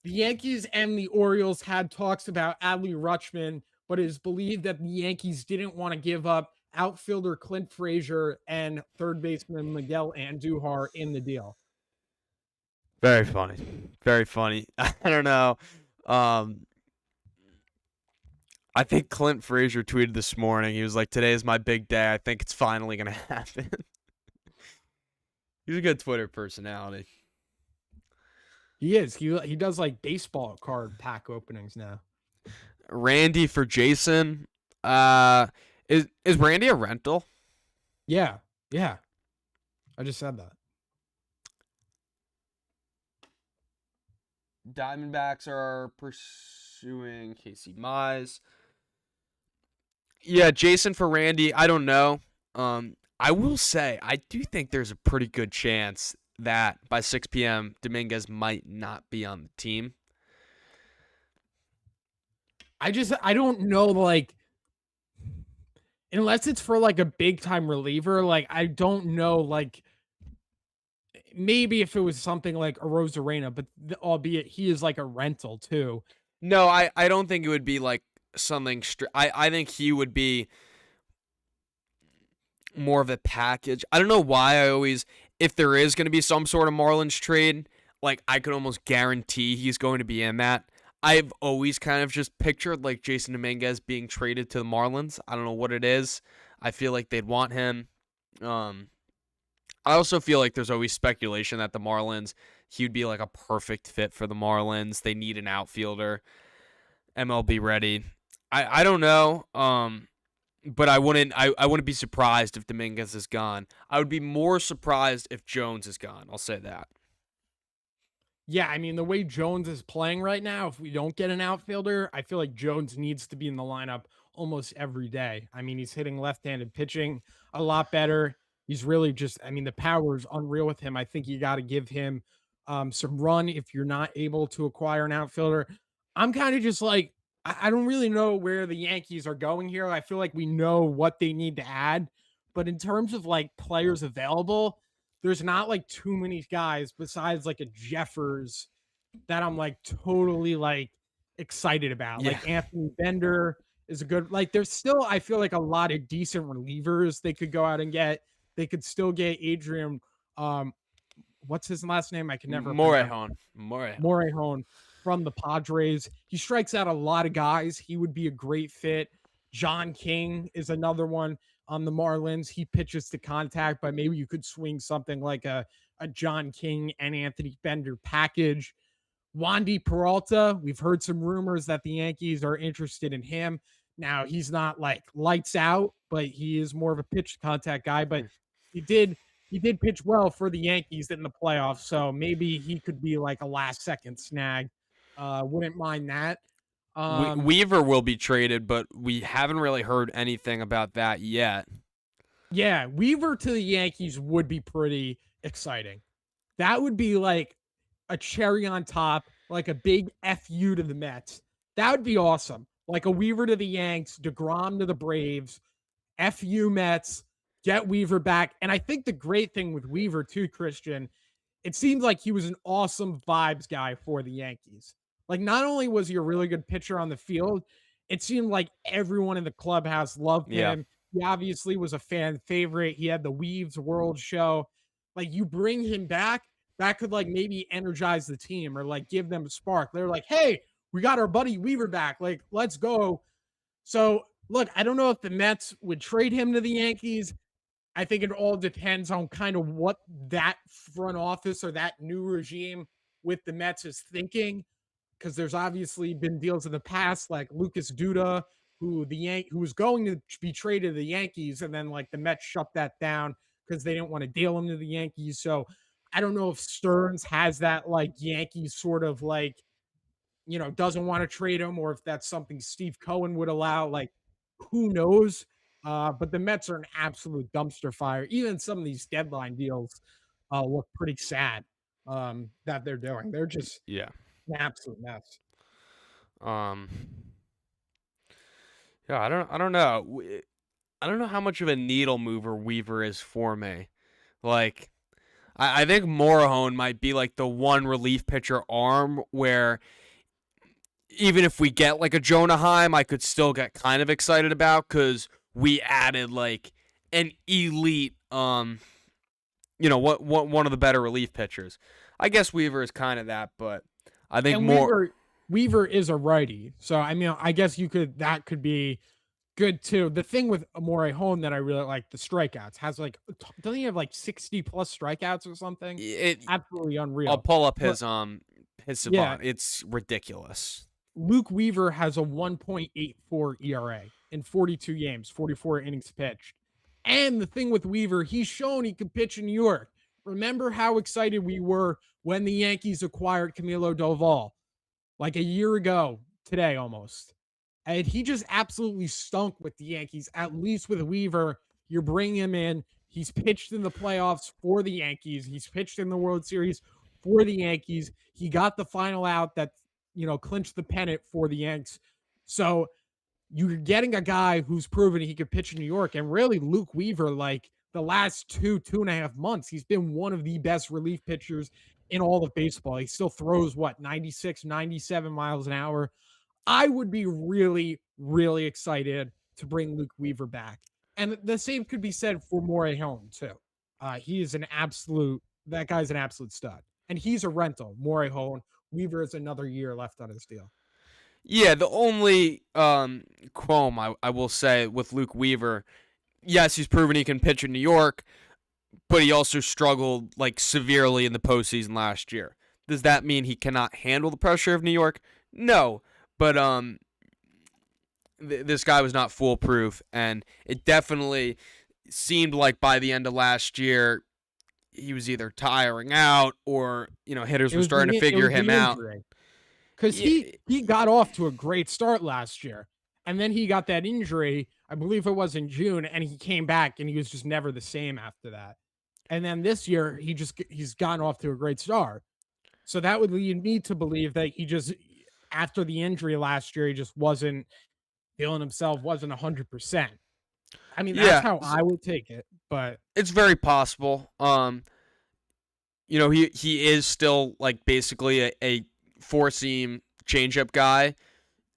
the Yankees and the Orioles had talks about Adley Rutschman, but it is believed that the Yankees didn't want to give up outfielder Clint Frazier and third baseman Miguel Andujar in the deal. very funny. Very funny. I don't know. Um, I think Clint Frazier tweeted this morning. He was like, "Today is my big day. I think it's finally gonna happen." He's a good Twitter personality. He is. He does like baseball card pack openings now. Randy for Jason. Uh, is Randy a rental? Yeah. Yeah. I just said that. Diamondbacks are pursuing Casey Mize. Yeah, Jason for Randy. I don't know. I will say I do think there's a pretty good chance that by 6 p.m. Dominguez might not be on the team. I don't know, like, unless it's for like a big time reliever, like I don't know, like maybe if it was something like a Rosarena, but albeit he is like a rental too. No, I don't think it would be like something. I think he would be more of a package. I don't know why I always, if there is going to be some sort of Marlins trade, like I could almost guarantee he's going to be in that. I've always kind of just pictured like Jason Dominguez being traded to the Marlins. I don't know what it is. I feel like they'd want him. Um, I also feel like there's always speculation that the Marlins, he would be like a perfect fit for the Marlins. They need an outfielder, MLB ready. I don't know. But I wouldn't be surprised if Dominguez is gone. I would be more surprised if Jones is gone. I'll say that. Yeah, I mean, the way Jones is playing right now, if we don't get an outfielder, I feel like Jones needs to be in the lineup almost every day. I mean, he's hitting left-handed pitching a lot better. He's really just, I mean, the power is unreal with him. I think you got to give him some run if you're not able to acquire an outfielder. I'm kind of just like, I don't really know where the Yankees are going here. I feel like we know what they need to add, but in terms of like players available, there's not like too many guys besides like a Jeffers that I'm like totally like excited about. Yeah. Like Anthony Bender is a good, like there's still, I feel like a lot of decent relievers they could go out and get. They could still get Adrian, um, what's his last name? I can never pronounce. Morejon. Morejon. Morejon from the Padres. He strikes out a lot of guys. He would be a great fit. John King is another one on the Marlins. He pitches to contact, but maybe you could swing something like a John King and Anthony Bender package. Wandy Peralta, we've heard some rumors that the Yankees are interested in him. Now, he's not like lights out, but he is more of a pitch contact guy. But he did he did pitch well for the Yankees in the playoffs, so maybe he could be like a last second snag. Wouldn't mind that. Um, Weaver will be traded, but we haven't really heard anything about that yet. yeah, Weaver to the Yankees would be pretty exciting. That would be like a cherry on top, like a big FU to the Mets. That would be awesome. Like a Weaver to the Yanks, DeGrom to the Braves, FU Mets, get Weaver back. And I think the great thing with Weaver too, Christian, it seemed like he was an awesome vibes guy for the Yankees. Like, not only was he a really good pitcher on the field, it seemed like everyone in the clubhouse loved Yeah. him. He obviously was a fan favorite. He had the Weaves World Show. Like, you bring him back, that could like maybe energize the team or like give them a spark. They're like, hey, we got our buddy Weaver back. Like, let's go. So, look, I don't know if the Mets would trade him to the Yankees. I think it all depends on kind of what that front office or that new regime with the Mets is thinking. Because there's obviously been deals in the past, like Lucas Duda, who was going to be traded to the Yankees, and then like the Mets shut that down because they didn't want to deal him to the Yankees. So I don't know if Stearns has that like Yankees sort of like doesn't want to trade him, or if that's something Steve Cohen would allow. Like, who knows? But the Mets are an absolute dumpster fire. Even some of these deadline deals look pretty sad that they're doing. They're just Yeah. an absolute mess. Um. Yeah. I don't know. I don't know how much of a needle mover Weaver is for me. Like, I think Morahone might be like the one relief pitcher arm where even if we get like a Jonah Heim, I could still get kind of excited about because we added like an elite, what one of the better relief pitchers. I guess Weaver is kind of that, but I think And more. Weaver is a righty, so I mean, I guess that could be good too. The thing with Amore Hone that I really like, the strikeouts, has like, doesn't he have like 60 plus strikeouts or something? Absolutely I'll unreal. pull up But his yeah, savant. It's ridiculous. Luke Weaver has a 1.84 ERA in 42 games, 44 innings pitched. And the thing with Weaver, he's shown he can pitch in New York. Remember how excited we were when the Yankees acquired Camilo Doval, like a year ago today almost. And he just absolutely stunk with the Yankees, at least with Weaver. You're bringing him in. He's pitched in the playoffs for the Yankees. He's pitched in the World Series for the Yankees. He got the final out that, clinched the pennant for the Yanks. So you're getting a guy who's proven he could pitch in New York. And really, Luke Weaver, like the last 2.5 months, he's been one of the best relief pitchers in all of baseball. He still throws 96, 97 miles an hour. I would be really, really excited to bring Luke Weaver back. And the same could be said for Morihone, too. That guy's an absolute stud. And he's a rental, Morihone. Weaver has another year left on his deal. Yeah, the only qualm I will say with Luke Weaver, yes, he's proven he can pitch in New York, but he also struggled like severely in the postseason last year. Does that mean he cannot handle the pressure of New York? No, but this guy was not foolproof, and it definitely seemed like by the end of last year he was either tiring out or hitters were starting to figure him out. Because he got off to a great start last year, and then he got that injury. I believe it was in June, and he came back, and he was just never the same after that. And then this year, he's gotten off to a great start. So that would lead me to believe that he just, after the injury last year, he just wasn't feeling himself, wasn't 100%. I mean, that's how I would take it, but it's very possible. He is still like basically a four-seam changeup guy,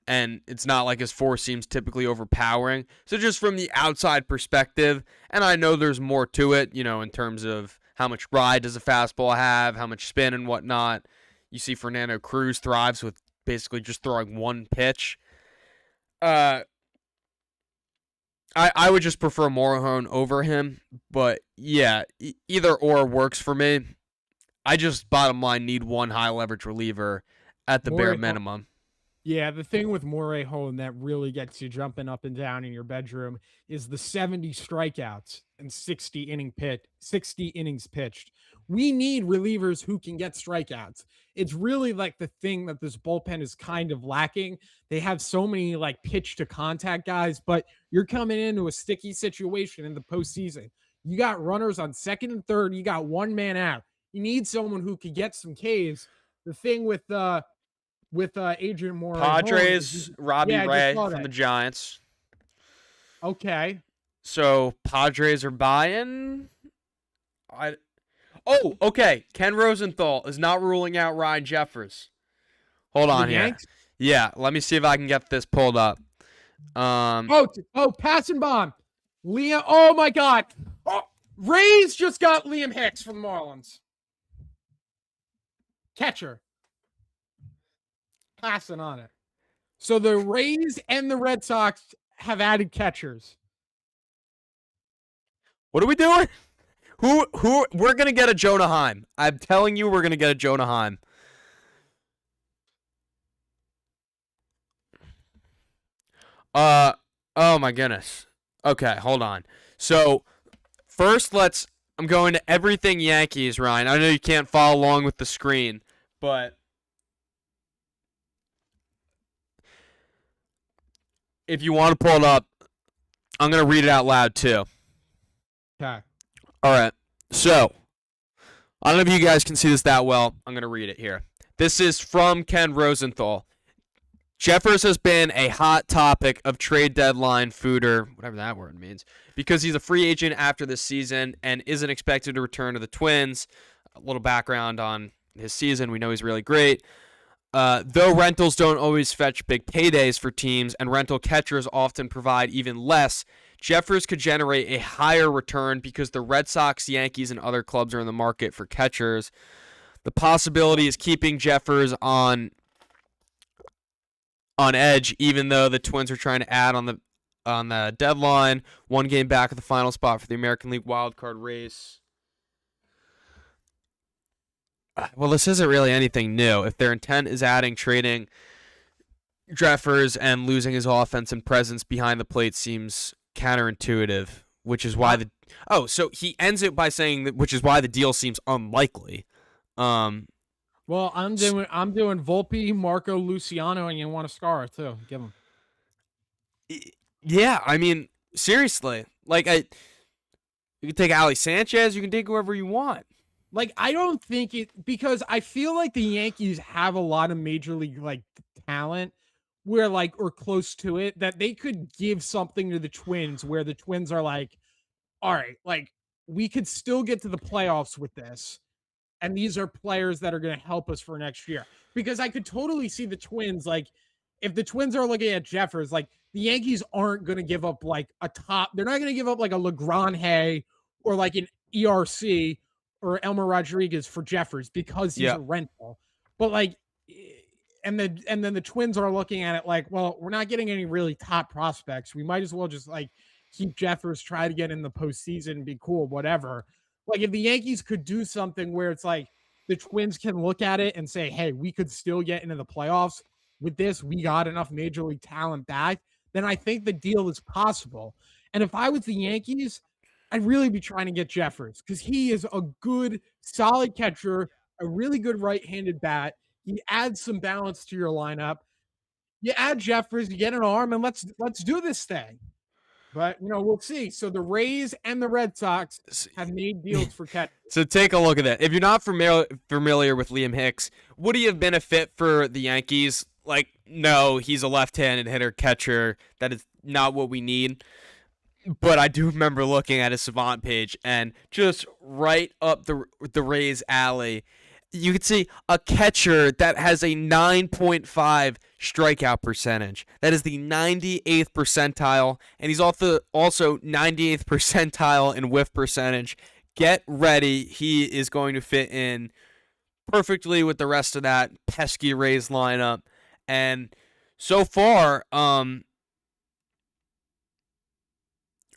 and it's not like his four seams typically overpowering. So just from the outside perspective, and I know there's more to it, in terms of how much ride does a fastball have, how much spin and whatnot. You see Fernando Cruz thrives with basically just throwing one pitch. I would just prefer Morahone over him, but yeah, either or works for me. I just, bottom line, need one high leverage reliever at the bare minimum. Yeah, the thing with Morehone that really gets you jumping up and down in your bedroom is the 70 strikeouts and 60 innings pitched. We need relievers who can get strikeouts. It's really like the thing that this bullpen is kind of lacking. They have so many like pitch to contact guys, but you're coming into a sticky situation in the postseason. You got runners on second and third, you got one man out. You need someone who could get some Ks. The thing with Adrian Morey-Hone is Padres, Robbie yeah, I just Ray saw from that. the Giants. Okay. So Padres are buying. I Oh, okay. Ken Rosenthal is not ruling out Ryan Jeffers. Hold The on here. Yanks? Yeah, let me see if I can get this pulled up. Passing bomb. Liam. Oh my God. Oh, Rays just got Liam Hicks from the Marlins. Catcher. Passing on it. So the Rays and the Red Sox have added catchers. What are we doing? Who we're gonna get a Jonah Heim. I'm telling you, we're gonna get a Jonah Heim. Oh my goodness. Okay, hold on. So first, I'm going to everything Yankees, Ryan. I know you can't follow along with the screen, but if you want to pull it up, I'm gonna read it out loud too. Okay. All right. So I don't know if you guys can see this that well. I'm gonna read it here. This is from Ken Rosenthal. Jeffers has been a hot topic of trade deadline fooder, whatever that word means, because he's a free agent after this season and isn't expected to return to the Twins. A little background on his season. We know he's really great. Though rentals don't always fetch big paydays for teams and rental catchers often provide even less, Jeffers could generate a higher return because the Red Sox, Yankees, and other clubs are in the market for catchers. The possibility is keeping Jeffers on edge, even though the Twins are trying to add on the deadline, one game back at the final spot for the American League wildcard race. Well, this isn't really anything new. If their intent is trading Jeffers and losing his offense and presence behind the plate seems counterintuitive, which is why so he ends it by saying that, which is why the deal seems unlikely. Well, I'm doing Volpe, Marco Luciano, and you want a Scar too. Give him. Yeah, I mean, seriously, like you can take Ali Sanchez, you can take whoever you want. Like, I don't think it, because I feel like the Yankees have a lot of major league like talent where like or close to it that they could give something to the Twins where the Twins are like, all right, like we could still get to the playoffs with this. And these are players that are going to help us for next year. Because I could totally see the Twins, like, if the Twins are looking at Jeffers, like, the Yankees aren't going to give up, like, they're not going to give up, like, a LeGrand or, like, an ERC or Elmer Rodriguez for Jeffers because he's a rental. But, like, and then the Twins are looking at it like, well, we're not getting any really top prospects. We might as well just, like, keep Jeffers, try to get in the postseason, be cool, whatever. Like if the Yankees could do something where it's like the Twins can look at it and say, hey, we could still get into the playoffs with this. We got enough major league talent back. Then I think the deal is possible. And if I was the Yankees, I'd really be trying to get Jeffers because he is a good, solid catcher, a really good right-handed bat. He adds some balance to your lineup. You add Jeffers, you get an arm, and let's do this thing. But, we'll see. So the Rays and the Red Sox have made deals for catchers. So take a look at that. If you're not familiar with Liam Hicks, would he have been a fit for the Yankees? Like, no, he's a left-handed hitter catcher. That is not what we need. But I do remember looking at his Savant page and just right up the Rays alley, you could see a catcher that has a 9.5 strikeout percentage. That is the 98th percentile, and he's also 98th percentile in whiff percentage. Get ready. He is going to fit in perfectly with the rest of that pesky Rays lineup. And so far,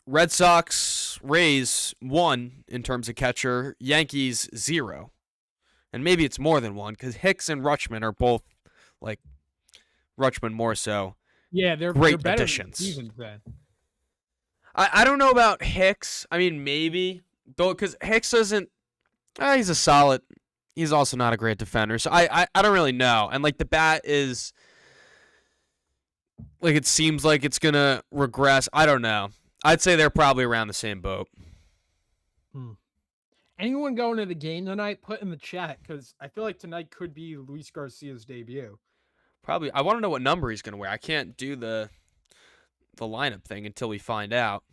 Red Sox, Rays 1 in terms of catcher, Yankees 0. And maybe it's more than one because Hicks and Rutschman are both like Rutschman more so. Yeah, they're Great better than additions. Stevens then. I don't know about Hicks. I mean, maybe. Though, because Hicks isn't. He's a solid. He's also not a great defender. So I don't really know. And, like, the bat is. Like, it seems like it's going to regress. I don't know. I'd say they're probably around the same boat. Hmm. Anyone going to the game tonight, put in the chat, because I feel like tonight could be Luis Garcia's debut. Probably. I want to know what number he's going to wear. I can't do the lineup thing until we find out.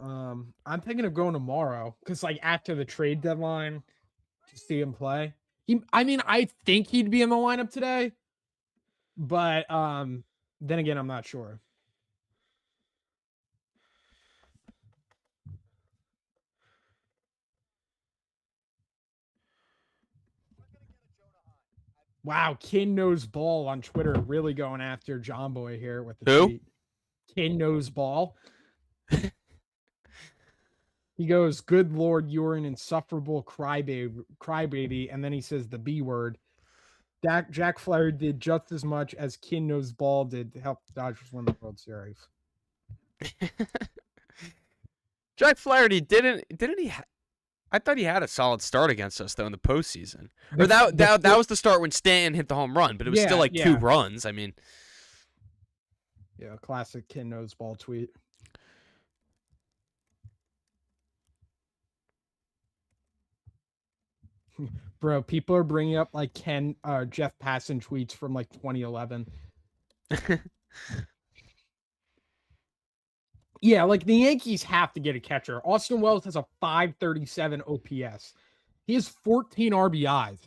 I'm thinking of going tomorrow, because like after the trade deadline, to see him play. I think he'd be in the lineup today, but then again, I'm not sure. Wow, Kin Knows Ball on Twitter really going after John Boy here with the Who? tweet. Kin Knows Ball. He goes, "Good Lord, you're an insufferable crybaby," and then he says the B word. Jack Flaherty did just as much as Kin Knows Ball did to help the Dodgers win the World Series. Jack Flaherty didn't he? I thought he had a solid start against us though in the postseason. Or that was the start when Stanton hit the home run, but it was still like 2 runs. I mean, yeah, classic Kin Knows Ball tweet. Bro, people are bringing up like Jeff Passan tweets from like 2011. Yeah, like the Yankees have to get a catcher. Austin Wells has a 537 OPS. He has 14 RBIs.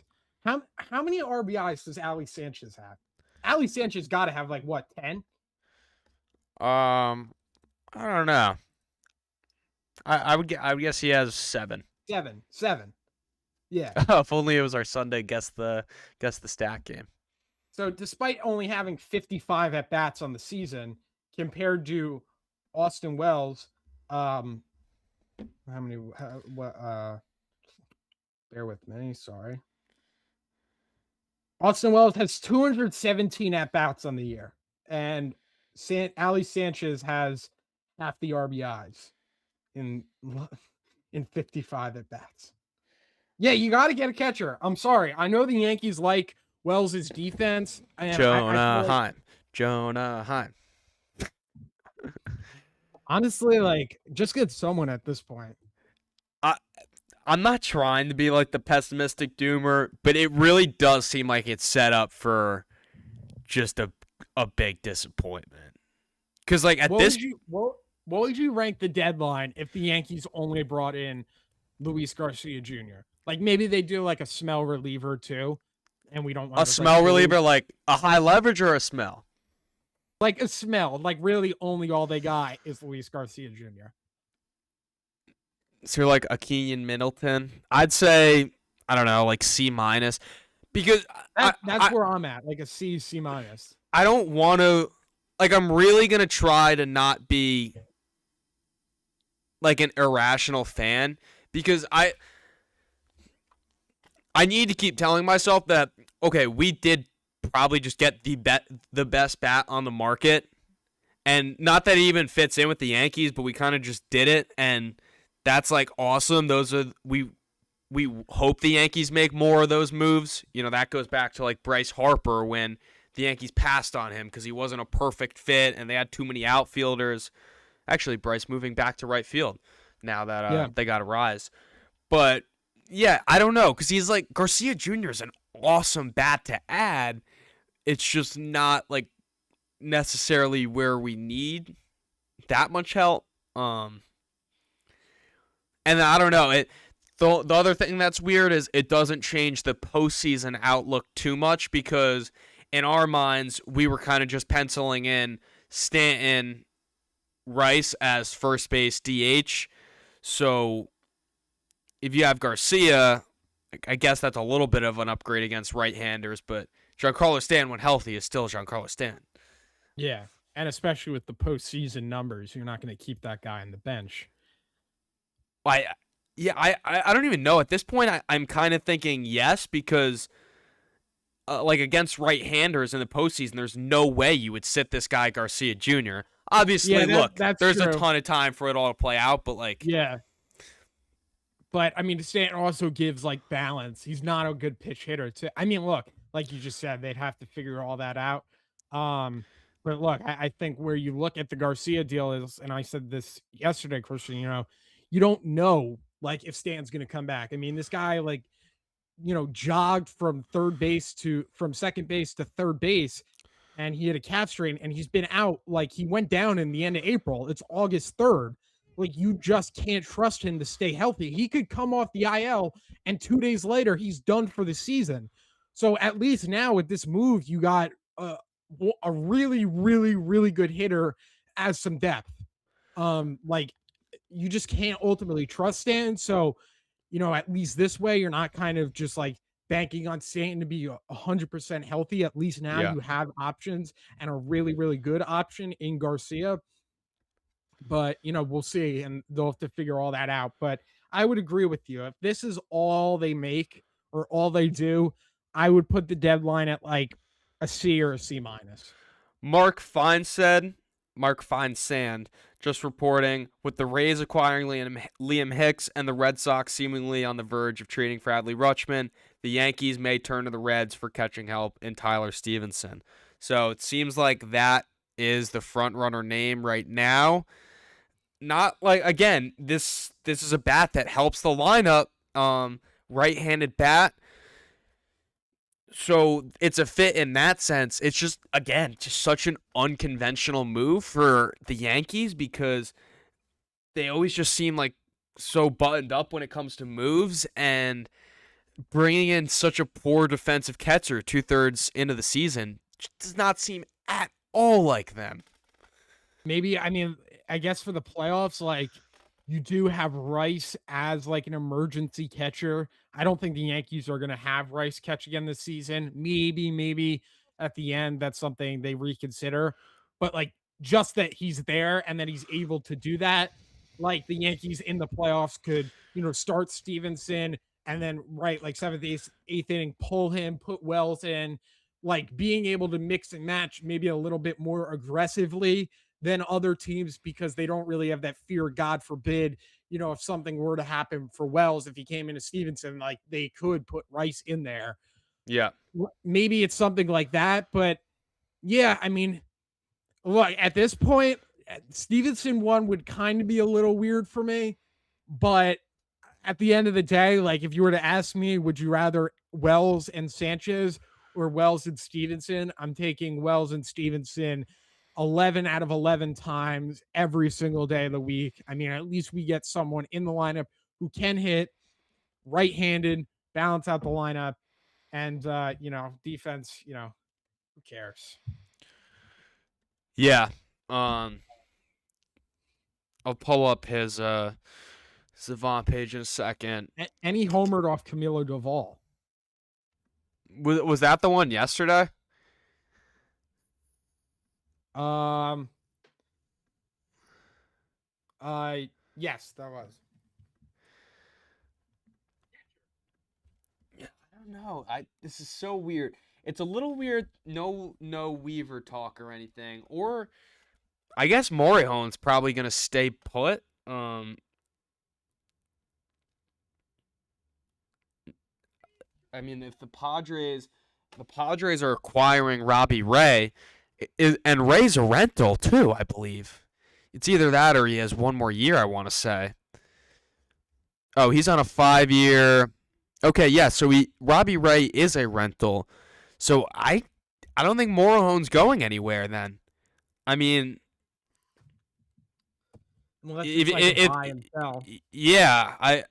How many RBIs does Ali Sanchez have? Ali Sanchez got to have like what, 10? I don't know. I would guess he has 7. 7. Yeah. Oh, if only it was our Sunday guess the stat game. So despite only having 55 at bats on the season, compared to Austin Wells, how many? Bear with me. Sorry. Austin Wells has 217 at bats on the year, and Ali Sanchez has half the RBIs in 55 at bats. Yeah, you got to get a catcher. I'm sorry. I know the Yankees like Wells' defense. And Jonah Heim. Honestly, like, just get someone at this point. I'm not trying to be like the pessimistic doomer, but it really does seem like it's set up for just a big disappointment. Because like what would you rank the deadline if the Yankees only brought in Luis Garcia Jr.? Like maybe they do like a smell reliever too, and we don't want a smell reliever, like a high leverage or a smell. Like a smell, like really only all they got is Luis Garcia Jr. So you're like a Kenyon Middleton. I'd say, I don't know, like C-, because that's where I'm at, like a C-. I don't want to, like, I'm really gonna try to not be like an irrational fan, because I need to keep telling myself that, okay, we did probably just get the best bat on the market, and not that it even fits in with the Yankees, but we kind of just did it, and that's like awesome. Those are we hope the Yankees make more of those moves. You know, that goes back to like Bryce Harper when the Yankees passed on him because he wasn't a perfect fit and they had too many outfielders. Actually, Bryce moving back to right field now that they got a rise. But yeah, I don't know, because he's like, Garcia Jr. is an awesome bat to add. It's just not like necessarily where we need that much help. And I don't know. The other thing that's weird is it doesn't change the postseason outlook too much, because in our minds we were kind of just penciling in Stanton, Rice as first base DH. So if you have Garcia, I guess that's a little bit of an upgrade against right-handers, but Giancarlo Stanton, when healthy, is still Giancarlo Stanton. Yeah, and especially with the postseason numbers, you're not going to keep that guy on the bench. I don't even know. At this point, I'm kind of thinking yes, because like against right-handers in the postseason, there's no way you would sit this guy Garcia Jr. Obviously, Yeah, look, that's there's a true. ton of time for it all to play out, but like, Yeah. But I mean, Stanton also gives like balance. He's not a good pitch hitter. I mean, look, like you just said, they'd have to figure all that out. Um, but look, I think where you look at the Garcia deal is, and I said this yesterday, Christian, you don't know like if Stanton's going to come back. I mean, this guy like jogged from second base to third base, and he had a calf strain, and he's been out. Like he went down in the end of April. It's August 3rd. Like you just can't trust him to stay healthy. He could come off the IL, and 2 days later he's done for the season. So at least now with this move, you got a really, really, really good hitter as some depth. Like you just can't ultimately trust Stan. So at least this way, you're not kind of just like banking on Stanton to be 100% healthy. At least now yeah. you have options and a really, really good option in Garcia. But, we'll see. And they'll have to figure all that out. But I would agree with you. If this is all they make or all they do, I would put the deadline at like a C or a C minus. Mark Feinsand, just reporting, with the Rays acquiring Liam Hicks and the Red Sox seemingly on the verge of trading for Adley Rutschman, the Yankees may turn to the Reds for catching help in Tyler Stevenson. So it seems like that is the front runner name right now. Not like, again, this is a bat that helps the lineup. Right-handed bat. So it's a fit in that sense. It's just, again, just such an unconventional move for the Yankees because they always just seem like so buttoned up when it comes to moves, and bringing in such a poor defensive catcher 2/3 into the season just does not seem at all like them. Maybe, I mean, I guess for the playoffs, like you do have Rice as like an emergency catcher. I don't think the Yankees are going to have Rice catch again this season. Maybe at the end, that's something they reconsider. But like just that he's there and that he's able to do that, like the Yankees in the playoffs could, start Stevenson and then right like seventh, eighth inning, pull him, put Wells in, like being able to mix and match maybe a little bit more aggressively than other teams because they don't really have that fear, God forbid, if something were to happen for Wells, if he came into Stevenson, like they could put Rice in there. Yeah. Maybe it's something like that. But yeah, I mean, look, at this point, Stevenson one would kind of be a little weird for me. But at the end of the day, like if you were to ask me, would you rather Wells and Sanchez or Wells and Stevenson? I'm taking Wells and Stevenson 11 out of 11 times every single day of the week. I mean, at least we get someone in the lineup who can hit right-handed, balance out the lineup, and defense, who cares? Yeah. I'll pull up his Savant page in a second. And he homered off Camilo Doval. Was that the one yesterday? Yes, that was. Yeah, I don't know. This is so weird. It's a little weird. No Weaver talk or anything. Or I guess Morihon's probably gonna stay put. I mean, if the Padres are acquiring Robbie Ray, and Ray's a rental too, I believe. It's either that or he has one more year, I want to say. Oh, he's on a 5-year. Okay, yeah, so Robbie Ray is a rental. So I don't think Morihon's going anywhere then. I mean, unless it's like a buy and sell. Yeah,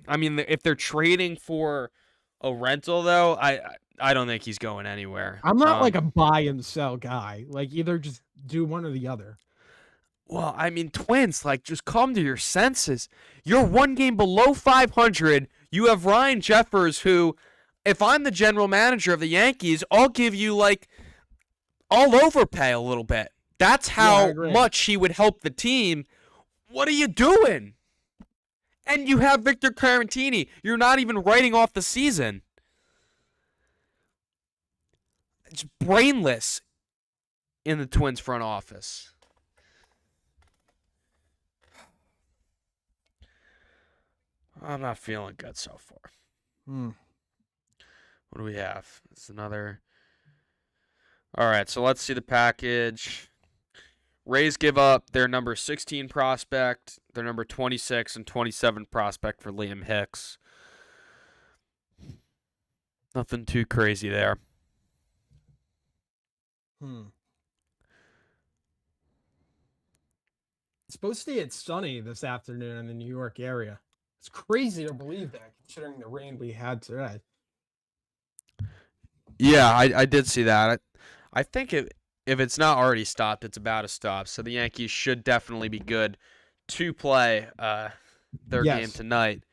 I mean, if they're trading for a rental though, I don't think he's going anywhere. I'm not like a buy and sell guy. Like either just do one or the other. Well, I mean, Twins, like just come to your senses. You're one game below 500. You have Ryan Jeffers, who, if I'm the general manager of the Yankees, I'll give you like I'll overpay a little bit. That's how much he would help the team. What are you doing? And you have Victor Caratini. You're not even writing off the season. it's brainless in the Twins front office. I'm not feeling good so far. Hmm. What do we have? It's another. All right, so let's see the package. Rays give up their number 16 prospect, their number 26 and 27 prospect for Liam Hicks. Nothing too crazy there. Hmm. It's supposed to get sunny this afternoon in the New York area. It's crazy to believe that, considering the rain we had today. Yeah, I did see that. I think if it's not already stopped, it's about to stop. So the Yankees should definitely be good to play their game Yes. tonight.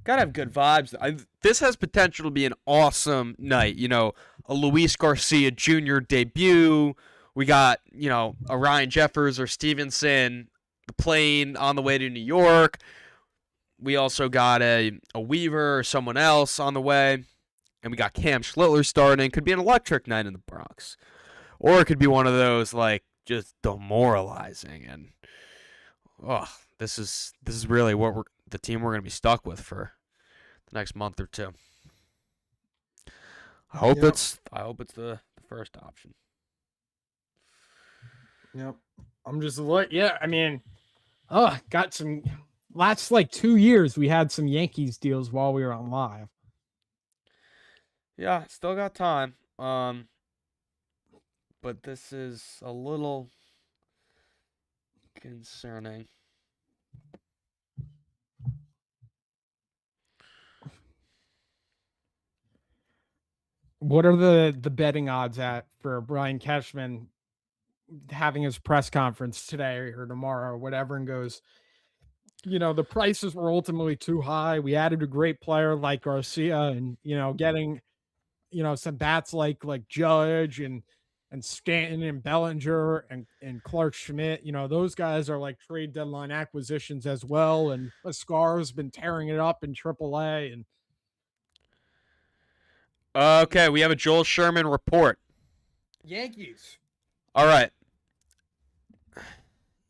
Gotta have good vibes. This has potential to be an awesome night. You know, a Luis Garcia Jr. debut. We got, you know, a Ryan Jeffers or Stevenson, the plane on the way to New York. We also got a Weaver or someone else on the way. And we got Cam Schlittler starting. Could be an electric night in the Bronx. Or it could be one of those, like, just demoralizing. And, oh, this is really what the team we're going to be stuck with for the next month or two. Yep. I hope it's the first option. Yep. I'm just like, yeah, I mean, got some last like 2 years we had some Yankees deals while we were on live. Yeah, still got time. But this is a little concerning. What are the betting odds at for Brian Cashman having his press conference today or tomorrow or whatever and goes, the prices were ultimately too high. We added a great player like Garcia and, getting, some bats like Judge and Stanton and Bellinger and Clark Schmidt, those guys are like trade deadline acquisitions as well. And Ascar's been tearing it up in AAA and Okay, we have a Joel Sherman report. Yankees. All right.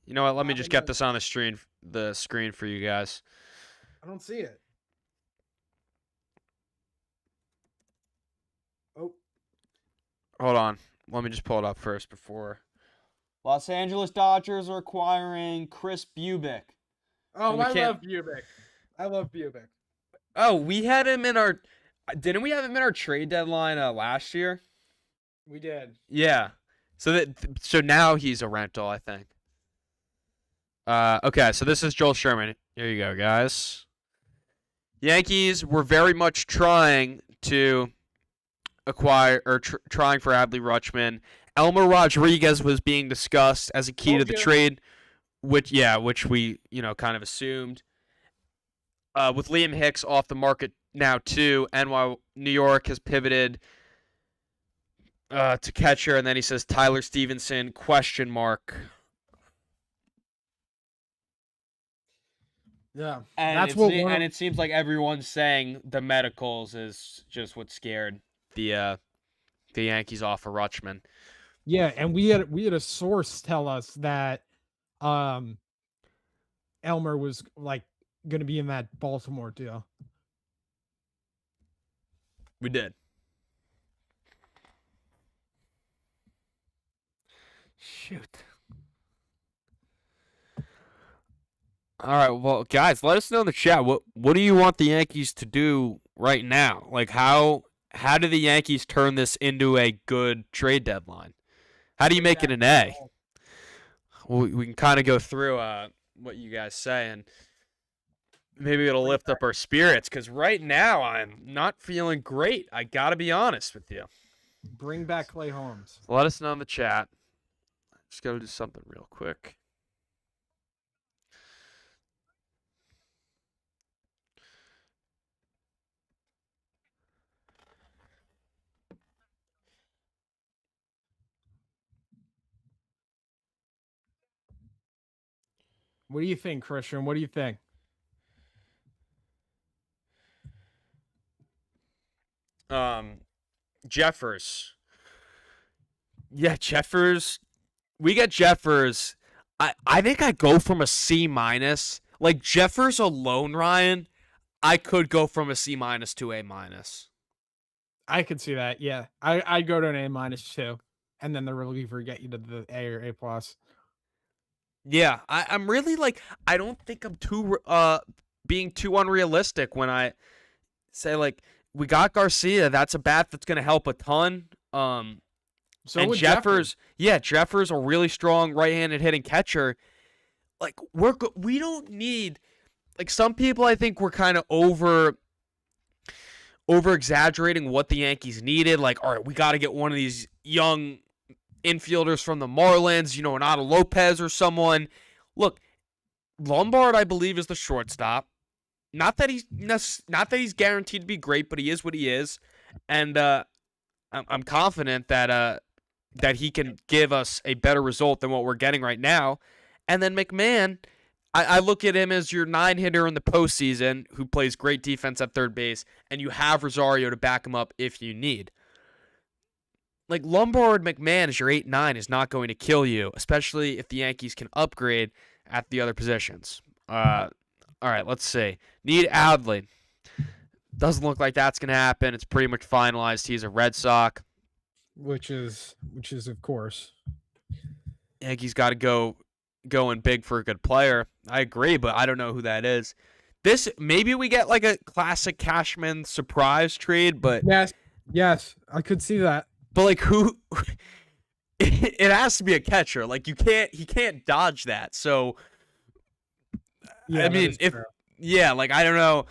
You know what? Let me just get Dominant. this on the screen for you guys. I don't see it. Oh, Hold on. Let me just pull it up first before. Los Angeles Dodgers are acquiring Chris Bubick. oh, We I can't. love Bubick. I love Bubick. Oh, we had him in our. Didn't we have him in our trade deadline last year? We did. Yeah. So now he's a rental, I think. Okay, so this is Joel Sherman. Here you go, guys. Yankees were very much trying to acquire or trying for Adley Rutschman. Elmer Rodriguez was being discussed as a key to the trade, which we kind of assumed. With Liam Hicks off the market now too, and while New York has pivoted to catcher, and then he says Tyler Stevenson ? Yeah, And that's what it seems like everyone's saying the medicals is just what scared the Yankees off of Rutschman. Yeah, and we had a source tell us that um Elmer was like going to be in that Baltimore deal. We did. Shoot. All right, well, guys, let us know in the chat what do you want the Yankees to do right now? Like how do the Yankees turn this into a good trade deadline? How do you make it an A? Well, we can kind of go through what you guys say, and maybe it'll lift up our spirits, because right now I'm not feeling great. I got to be honest with you. Bring back Clay Holmes. Let us know in the chat. Just got to do something real quick. What do you think, Christian? What do you think? Jeffers. Yeah, Jeffers. We get Jeffers. I think I go from a C minus. Like Jeffers alone, Ryan. I could go from a C minus to A minus. I could see that. Yeah, I'd go to an A minus too, and then the reliever get you to the A or A plus. Yeah, I'm really like I don't think I'm too being too unrealistic when I say like we got Garcia. That's a bat that's gonna help a ton. So And would Jeffrey. Jeffers, yeah, Jeffers a really strong right-handed hitting catcher. Like we don't need like some people I think were kind of over exaggerating what the Yankees needed. Like, all right, we got to get one of these young infielders from the Marlins, an Otto Lopez or someone. Look, Lombard, I believe, is the shortstop. Not that he's guaranteed to be great, but he is what he is, and I'm confident that he can give us a better result than what we're getting right now. And then McMahon, I look at him as your 9 hitter in the postseason who plays great defense at third base, and you have Rosario to back him up if you need. Like Lombard McMahon as your 8-9 is not going to kill you, especially if the Yankees can upgrade at the other positions. All right, let's see. Need Adley. Doesn't look like that's going to happen. It's pretty much finalized. He's a Red Sox. Which is of course. Yankees got to go in big for a good player. I agree, but I don't know who that is. This maybe we get like a classic Cashman surprise trade, but Yes, I could see that. like who? It has to be a catcher. Like he can't dodge that. So Yeah, I that mean, is if true. yeah, like I don't know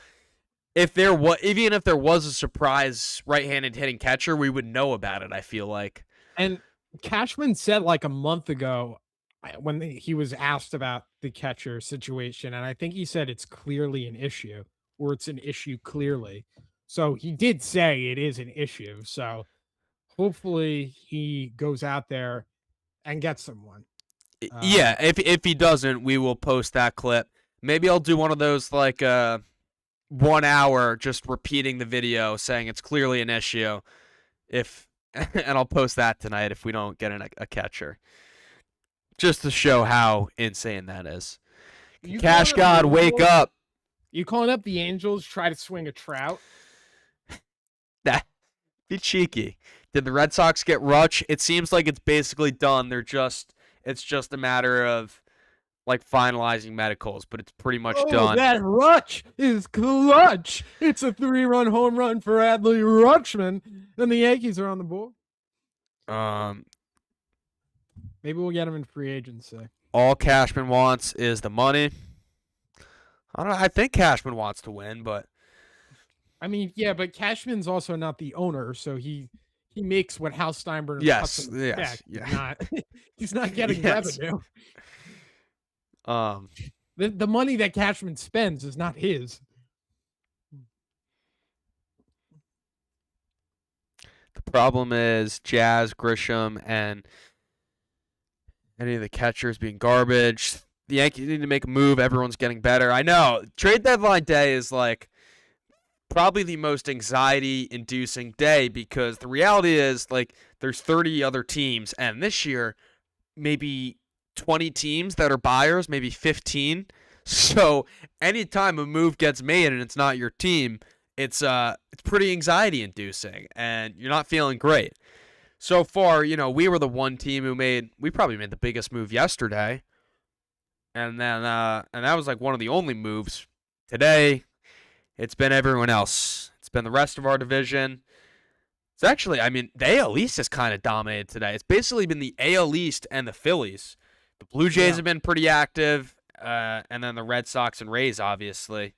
even if there was a surprise right-handed hitting catcher, we would know about it. I feel like. And Cashman said like a month ago when he was asked about the catcher situation, and I think he said it's clearly an issue, or it's an issue clearly. So he did say it is an issue. So hopefully he goes out there and gets someone. Yeah, Um, if he doesn't, we will post that clip. Maybe I'll do one of those like 1 hour just repeating the video saying it's clearly an issue. If and I'll post that tonight if we don't get a catcher, just to show how insane that is. you Cash calling up the God, wake Angels? up! You calling up the Angels? Try to swing a Trout. That be cheeky. Did the Red Sox get Rutsch? It seems like it's basically done. It's just a matter of like finalizing medicals, but it's pretty much Oh, done. that Rutsch is clutch. It's a 3-run home run for Adley Rutschman, and the Yankees are on the board. Um, Maybe we'll get him in free agency. all Cashman wants is the money. I don't know. I think Cashman wants to win, but I mean, yeah, but Cashman's also not the owner, so he makes what Hal Steinbrenner cuts yes, him a yes, check. yeah, He's not getting yes. revenue. Um, The money that Cashman spends is not his. the problem is Jazz, Grisham, and any of the catchers being garbage. The Yankees need to make a move. Everyone's getting better. I know. Trade deadline day is like probably the most anxiety inducing day because the reality is like there's 30 other teams and this year maybe 20 teams that are buyers, maybe 15. So anytime a move gets made and it's not your team, it's pretty anxiety inducing and you're not feeling great. So far, we were the one team we probably made the biggest move yesterday. And that was like one of the only moves. Today, it's been everyone else. It's been the rest of our division. It's actually, I mean, the AL East has kind of dominated today. It's basically been the AL East and the Phillies. The Blue Jays Yeah. have been pretty active, and then the Red Sox and Rays, obviously.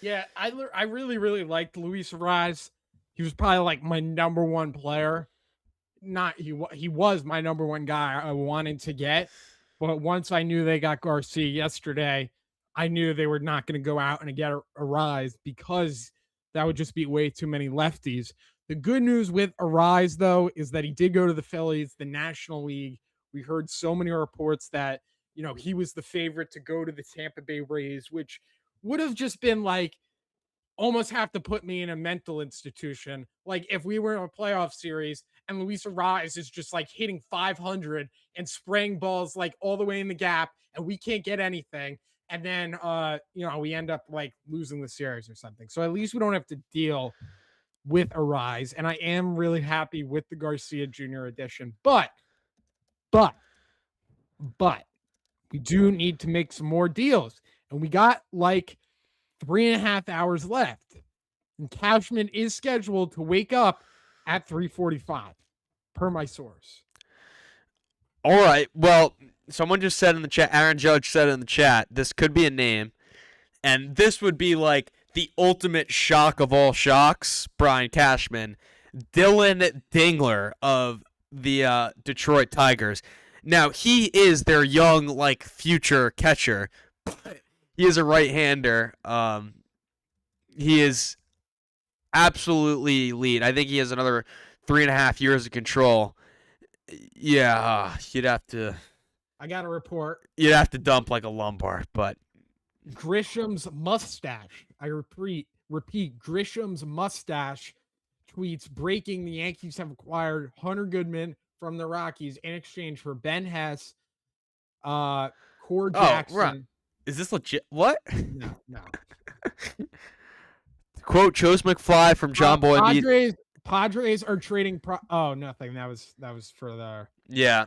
Yeah, I really, really liked Luis Rise. He was probably like my number one player. Not he was my number one guy I wanted to get, but once I knew they got Garcia yesterday, I knew they were not going to go out and get a Rise because that would just be way too many lefties. The good news with Arise though is that he did go to the Phillies, the National League. We heard so many reports that he was the favorite to go to the Tampa Bay Rays, which would have just been like almost have to put me in a mental institution. Like if we were in a playoff series and Luis Rise is just like hitting 500 and spraying balls like all the way in the gap, and we can't get anything, and then we end up like losing the series or something. So at least we don't have to deal with a Rise, and I am really happy with the Garcia Jr. edition. But we do need to make some more deals, and we got like 3.5 hours left. And Cashman is scheduled to wake up at 3:45, per my source. All right. Well, someone just said in the chat, Aaron Judge said in the chat, this could be a name. And this would be like the ultimate shock of all shocks, Brian Cashman. Dylan Dingler of the Detroit Tigers. Now, he is their young, like, future catcher. But he is a right-hander. He is absolutely elite. I think he has another 3.5 years of control. Yeah, you'd have to. I got a report. You'd have to dump like a lumbar, but Grisham's mustache. I repeat, Grisham's mustache tweets breaking: the Yankees have acquired Hunter Goodman from the Rockies in exchange for Ben Hess, Core Jackson. Right. Is this legit? What? No. Quote Chose McFly from John Boy Media. Padres are trading. Nothing. That was for the. Yeah.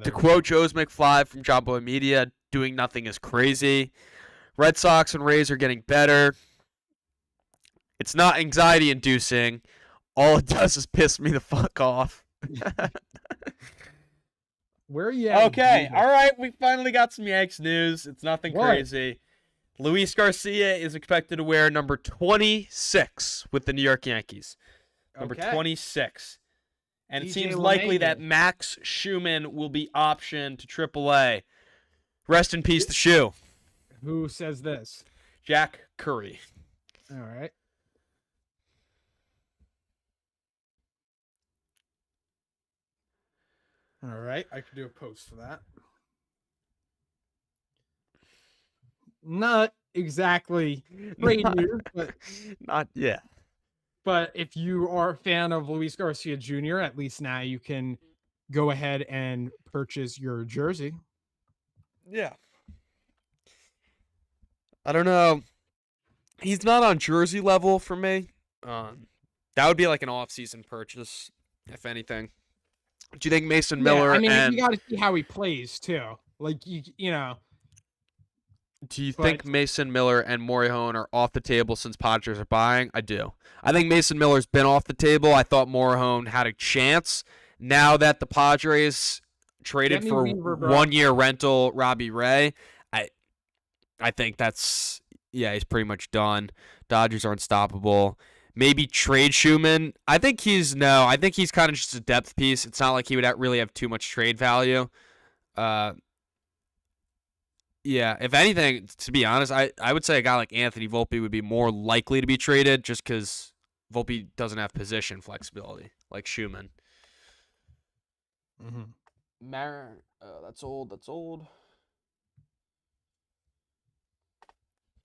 To quote Chose McFly from John Boy Media, doing nothing is crazy. Red Sox and Rays are getting better. It's not anxiety inducing. All it does is piss me the fuck off. Where are you at? Okay. All right. We finally got some Yanks news. It's nothing crazy. Luis Garcia is expected to wear number 26 with the New York Yankees. Number 26. And it seems likely that Max Schumann will be optioned to AAA. Rest in peace, the shoe. Who says this? Jack Curry. All right. All right. I could do a post for that. Not exactly great news, but not yet. But if you are a fan of Luis Garcia Jr., at least now you can go ahead and purchase your jersey. Yeah. I don't know. He's not on jersey level for me. That would be like an off-season purchase, if anything. Do you think Mason Miller? I mean, you got to see how he plays too. Like you know. Do you think Mason Miller and Morihone are off the table since Padres are buying? I do. I think Mason Miller's been off the table. I thought Morihone had a chance. Now that the Padres traded for 1-year rental Robbie Ray, I think that's he's pretty much done. Dodgers are unstoppable. Maybe trade Schumann. I think he's kind of just a depth piece. It's not like he would really have too much trade value. Yeah, if anything, to be honest, I would say a guy like Anthony Volpe would be more likely to be traded just because Volpe doesn't have position flexibility like Schumann. Mm-hmm. That's old.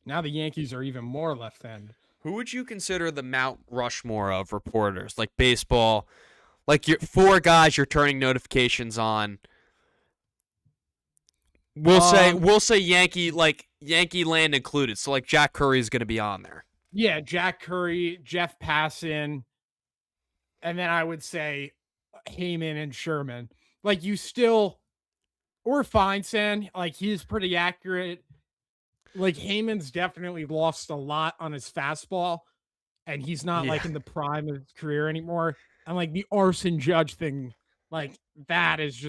Now the Yankees are even more left-handed. Who would you consider the Mount Rushmore of reporters? Like baseball, like your 4 guys you're turning notifications on. We'll say Yankee land included. So like Jack Curry is going to be on there. Yeah, Jack Curry, Jeff Passan, and then I would say Heyman and Sherman. Like or Feinstein, like he's pretty accurate. Like Heyman's definitely lost a lot on his fastball, and he's not like in the prime of his career anymore. And like the Arson Judge thing, like that is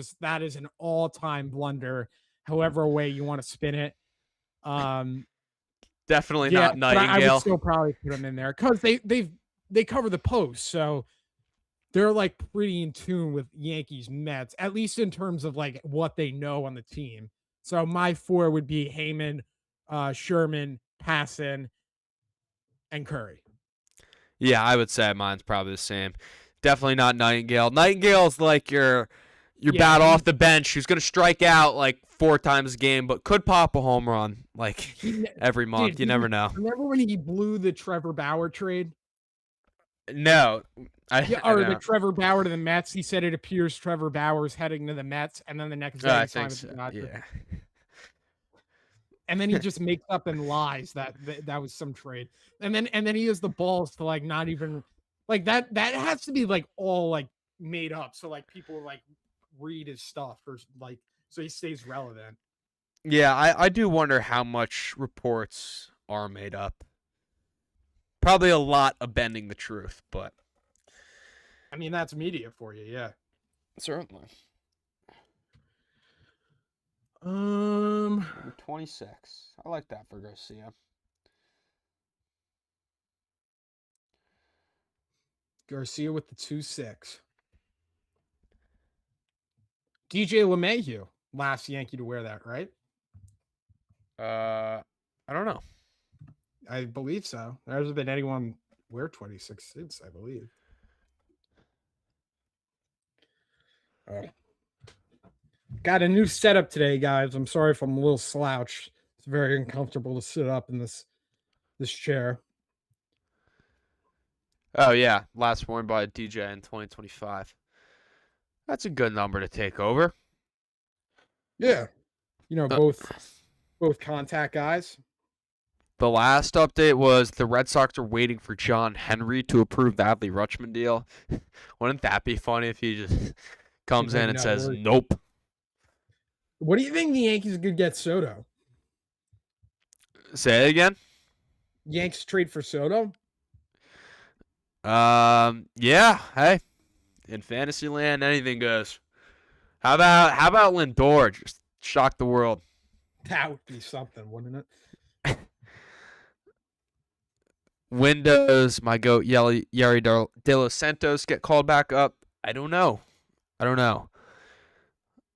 an all-time blunder. However way you want to spin it. Definitely not Nightingale. I would still probably put them in there because they cover the post, so they're like pretty in tune with Yankees Mets, at least in terms of like what they know on the team. So my 4 would be Heyman, Sherman, Passan, and Curry. Yeah, I would say mine's probably the same. Definitely not Nightingale. Nightingale's like your your Yeah, bat off the bench who's going to strike out like 4 times a game, but could pop a home run like every dude, month. You never know. remember when he blew the Trevor Bauer trade? No, Yeah, I or the don't. Trevor Bauer to the Mets. He said it appears Trevor Bauer's heading to the Mets, and then the next day I he signed think with the so. Dodgers. Yeah. And then he just makes up and lies that was some trade. And then he has the balls to like not even like that has to be like all like made up. So like people like read his stuff or like so he stays relevant. Yeah, I do wonder how much reports are made up. Probably a lot of bending the truth, but I mean that's media for you, yeah. certainly. Um Number 26. I like that for Garcia. Garcia with the 2-6. DJ LeMahieu, last Yankee to wear that, right? I don't know. I believe so. There hasn't been anyone wear 26 since, I believe. Oh. Got a new setup today, guys. I'm sorry if I'm a little slouched. It's very uncomfortable to sit up in this chair. Oh yeah, last worn by DJ in 2025. That's a good number to take over. Yeah. You know, The, both contact guys. the last update was the Red Sox are waiting for John Henry to approve the Adley Rutschman deal. Wouldn't that be funny if he just comes Like, in and no, says nope? what do you think the Yankees could get Soto? Say it again. Yanks trade for Soto? Yeah. Hey, in Fantasyland, anything goes. How about Lindor? Just shock the world. That would be something, wouldn't it? Windows, my goat, Yari De Los Santos get called back up. I don't know.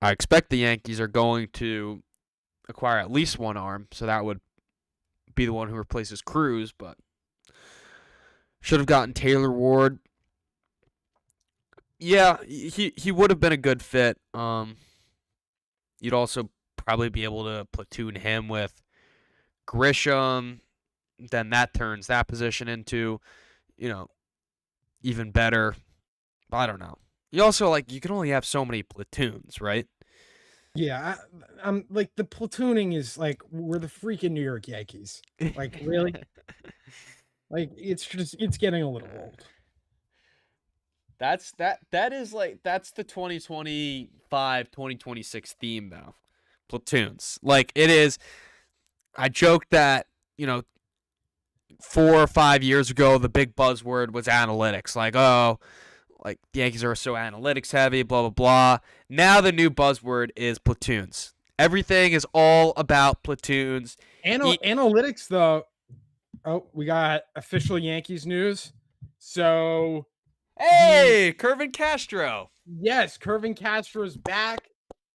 I expect the Yankees are going to acquire at least one arm, so that would be the one who replaces Cruz, but should have gotten Taylor Ward. Yeah, he would have been a good fit. You'd also probably be able to platoon him with Grisham. Then that turns that position into, even better. I don't know. You also you can only have so many platoons, right? Yeah, I'm like the platooning is like we're the freaking New York Yankees. Like really? Like it's getting a little old. That's the 2025 2026 theme though. Platoons. Like it is. I joked that, 4 or 5 years ago the big buzzword was analytics. Like, oh, like the Yankees are so analytics heavy, blah blah blah. Now the new buzzword is platoons. Everything is all about platoons. Analytics though. Oh, we got official Yankees news. So Hey, Kervin Castro. yes, Kervin Castro's back.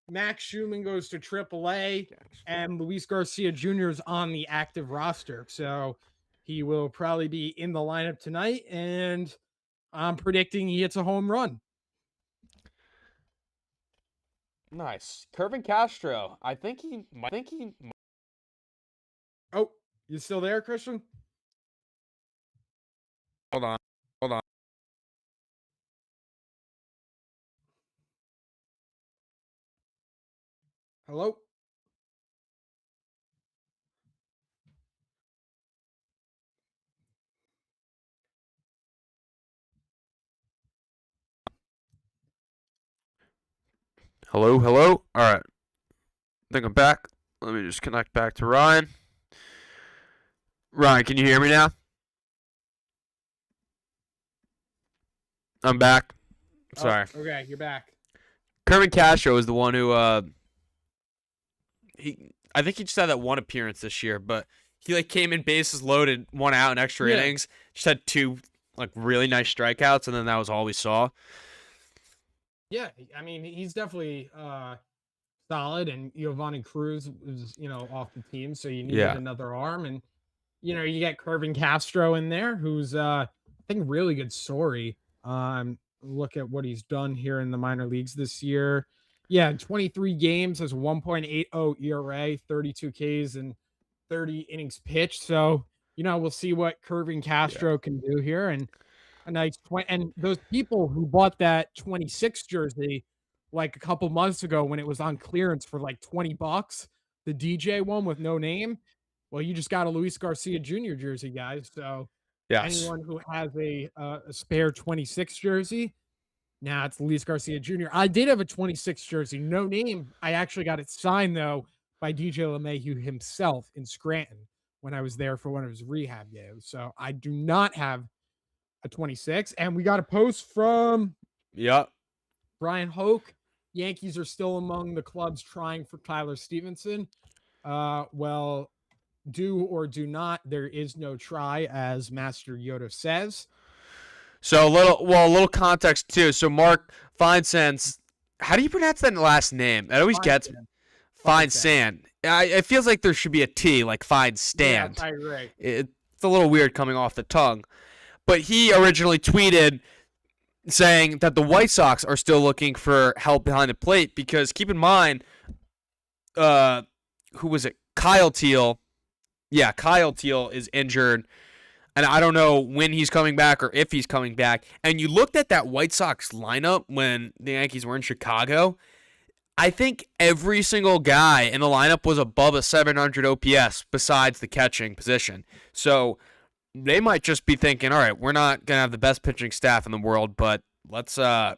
Max Schumann goes to AAA, and Luis Garcia Jr. is on the active roster. So he will probably be in the lineup tonight, and I'm predicting he hits a home run. Nice. Kervin Castro. I think he. Oh, you still there, Christian? Hold on. Hello? Hello. All right. I think I'm back. Let me just connect back to Ryan. Ryan, can you hear me now? I'm back. Sorry. Oh, okay, you're back. Kervin Castro is the one who I think he just had that one appearance this year, but he came in bases loaded, 1 out in extra innings, just had 2 really nice strikeouts, and then that was all we saw. Yeah, I mean he's definitely solid, and Giovanni Cruz is off the team, so you needed another arm, and you get Kervin Castro in there, who's I think really good story. look at what he's done here in the minor leagues this year. Yeah, in 23 games has 1.80 ERA, 32 Ks and 30 innings pitched. So, we'll see what Curvin Yeah. Castro can do here. And a nice 20, and those people who bought that 26 jersey like a couple months ago when it was on clearance for like $20, the DJ one with no name. Well, you just got a Luis Garcia Jr. jersey, guys. So Yes. anyone who has a spare 26 jersey, now it's Luis Garcia Jr. I did have a 26 jersey, no name. I actually got it signed though by DJ LeMahieu himself in Scranton when I was there for one of his rehab games. So I do not have a 26. And we got a post from Yep. Brian Hoke. Yankees are still among the clubs trying for Tyler Stevenson. Well, do or do not, there is no try, as Master Yoda says. So a little context too. So Mark Feinsand's, how do you pronounce that last name? It always gets me. Feinsand. It feels like there should be a T, like Feinsand. Yeah, I agree. It's a little weird coming off the tongue. But he originally tweeted saying that the White Sox are still looking for help behind the plate because keep in mind, who was it? Kyle Teal. Yeah, Kyle Teal is injured. And I don't know when he's coming back or if he's coming back. And you looked at that White Sox lineup when the Yankees were in Chicago. I think every single guy in the lineup was above a 700 OPS besides the catching position. So they might just be thinking, all right, we're not going to have the best pitching staff in the world, but let's lock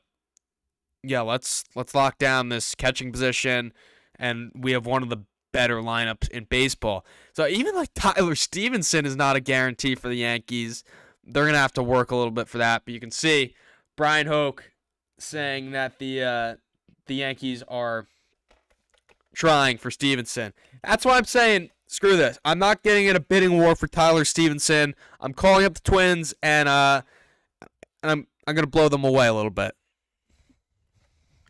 down this catching position, and we have one of the better lineups in baseball. So even like Tyler Stevenson is not a guarantee for the Yankees. They're going to have to work a little bit for that, but you can see Brian Hoke saying that the Yankees are trying for Stevenson. That's why I'm saying, screw this. I'm not getting in a bidding war for Tyler Stevenson. I'm calling up the Twins, and I'm going to blow them away a little bit.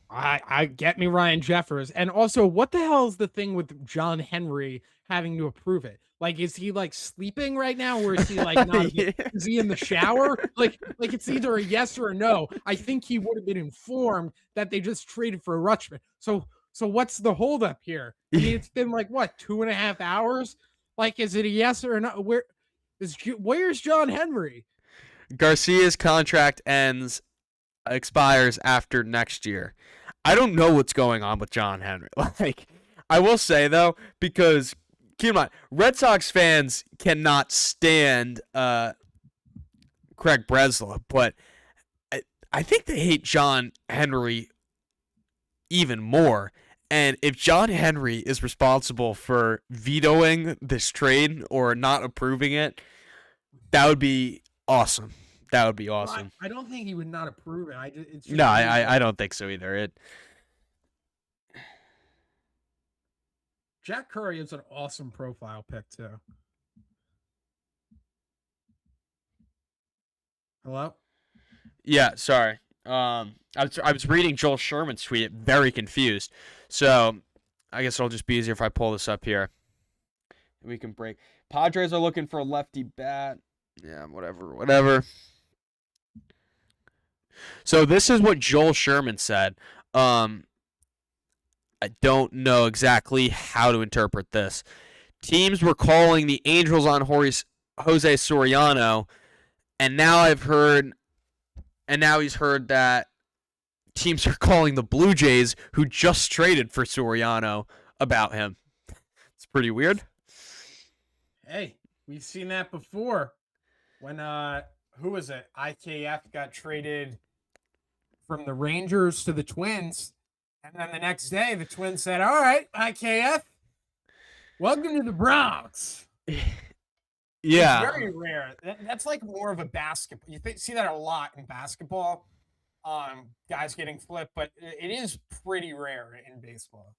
I get me Ryan Jeffers. And also, what the hell is the thing with John Henry having to approve it? Like, is he like sleeping right now, or is he like not? Yeah. Is he in the shower? Like it's either a yes or a no. I think he would have been informed that they just traded for Rutschman. So what's the holdup here? I mean, it's been like what 2.5 hours. Like, is it a yes or a no? Where's John Henry? Garcia's contract expires after next year. I don't know what's going on with John Henry. Like, I will say though, because keep in mind, Red Sox fans cannot stand Craig Breslow, but I think they hate John Henry even more. And if John Henry is responsible for vetoing this trade or not approving it, that would be awesome. That would be awesome. I don't think he would not approve it. I don't think so either. Jack Curry is an awesome profile pick too. Hello? Yeah, sorry. I was reading Joel Sherman's tweet, very confused. So I guess it'll just be easier if I pull this up here. We can break. Padres are looking for a lefty bat. Yeah, whatever. So this is what Joel Sherman said. I don't know exactly how to interpret this. Teams were calling the Angels on Jose Soriano, and now he's heard that teams are calling the Blue Jays, who just traded for Soriano, about him. It's pretty weird. Hey, we've seen that before. When who was it? IKF got traded from the Rangers to the Twins, and then the next day the Twins said, "All right, IKF, welcome to the Bronx." Yeah, it's very rare. That's like more of a basketball. You see that a lot in basketball. Guys getting flipped, but it is pretty rare in baseball.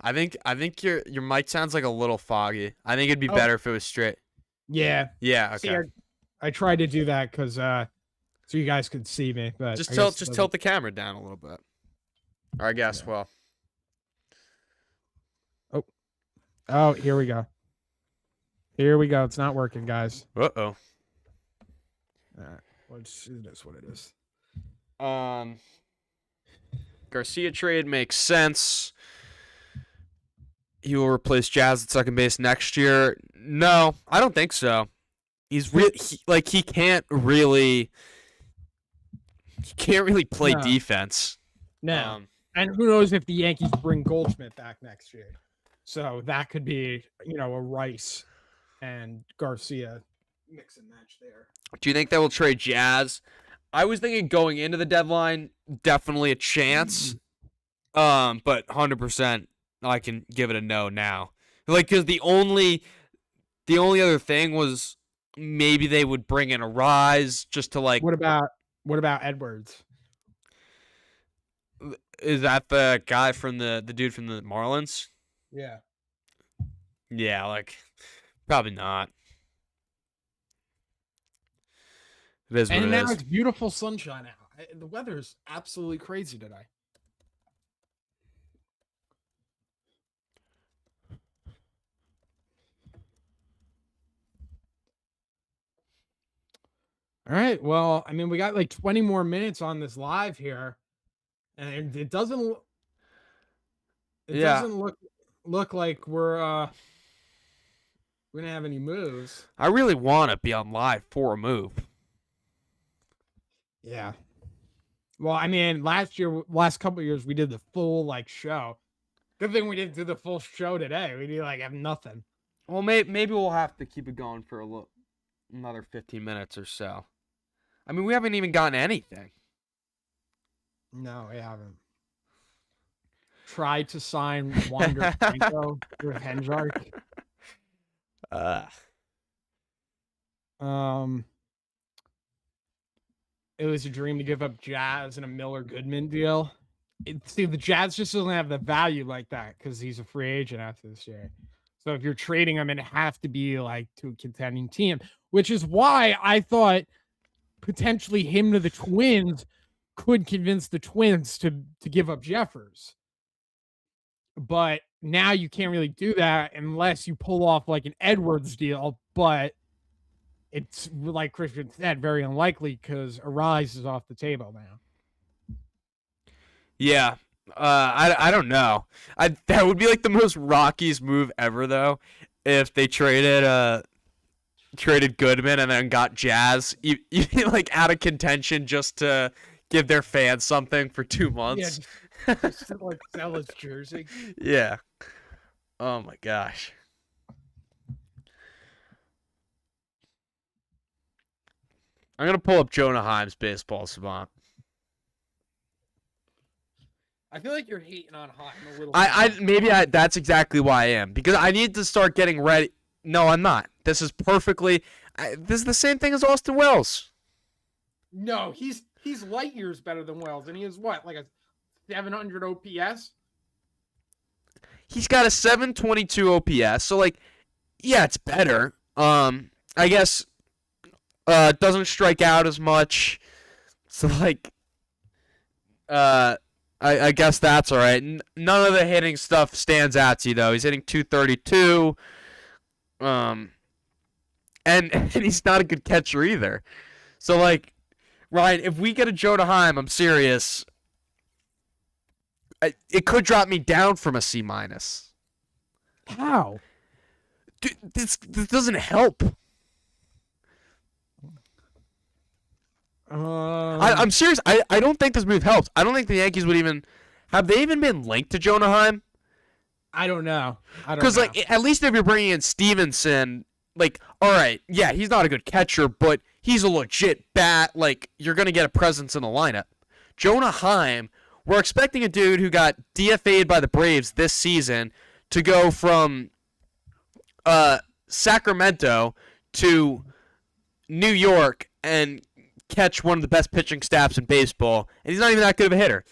I think your mic sounds like a little foggy. I think it'd be better if it was straight. Yeah. Yeah. Okay. See, I tried to do that because so you guys could see me, but just tilt the camera down a little bit. Or I guess well. Oh, here we go. It's not working, guys. Uh-oh. All right. Let's see this. What it is. Garcia trade makes sense. He will replace Jazz at second base next year. No, I don't think so. He's really he can't really play No, defense. no. And who knows if the Yankees bring Goldschmidt back next year? So that could be, a Rice and Garcia mix and match there. Do you think they will trade Jazz? I was thinking going into the deadline, definitely a chance. But 100%, I can give it a no now. Like, because the only other thing was maybe they would bring in a Rise just to like. What about Edwards? Is that the guy from the dude from the Marlins? Yeah. Yeah, like probably not. It is what And it now is. it's beautiful sunshine out. The weather is absolutely crazy today. All right. Well, I mean, we got like 20 more minutes on this live here, and it doesn't look like we're gonna have any moves. I really want to be on live for a move. Yeah. Well, I mean, last couple of years, we did the full show. Good thing we didn't do the full show today. We do have nothing. Well, maybe we'll have to keep it going for another 15 minutes or so. I mean, we haven't even gotten anything. No, we haven't. Tried to sign Wander Franco with Henjark. It was a dream to give up Jazz and a Miller Goodman deal. See, the Jazz just doesn't have the value like that because he's a free agent after this year. So if you're trading him, it'd have to be to a contending team, which is why I thought potentially him to the Twins could convince the Twins to give up Jeffers. But now you can't really do that unless you pull off an Edwards deal, but it's like Christian said, very unlikely because Arise is off the table now. Yeah. I don't know. That would be the most Rockies move ever though, if they traded Goodman and then got Jazz out of contention just to give their fans something for 2 months. Yeah, just to sell his jersey. Yeah. Oh my gosh. I'm gonna pull up Jonah Heim's baseball savant. I feel like you're hating on Heim a little. That's exactly why I am, because I need to start getting ready. No, I'm not. This is this is the same thing as Austin Wells. No, he's light years better than Wells, and he has what, a 700 OPS? He's got a 722 OPS, so yeah, it's better. I guess doesn't strike out as much. So I guess that's all right. None of the hitting stuff stands out to you though. He's hitting 232. And he's not a good catcher either. So Ryan, if we get a Jonah Heim, I'm serious. It could drop me down from a C-. How? Dude, this doesn't help. I'm serious. I don't think this move helps. I don't think the Yankees would even have they even been linked to Jonah Heim. I don't know. Because at least if you're bringing in Stevenson, all right, yeah, he's not a good catcher, but he's a legit bat. You're gonna get a presence in the lineup. Jonah Heim, we're expecting a dude who got DFA'd by the Braves this season to go from Sacramento to New York and catch one of the best pitching staffs in baseball, and he's not even that good of a hitter.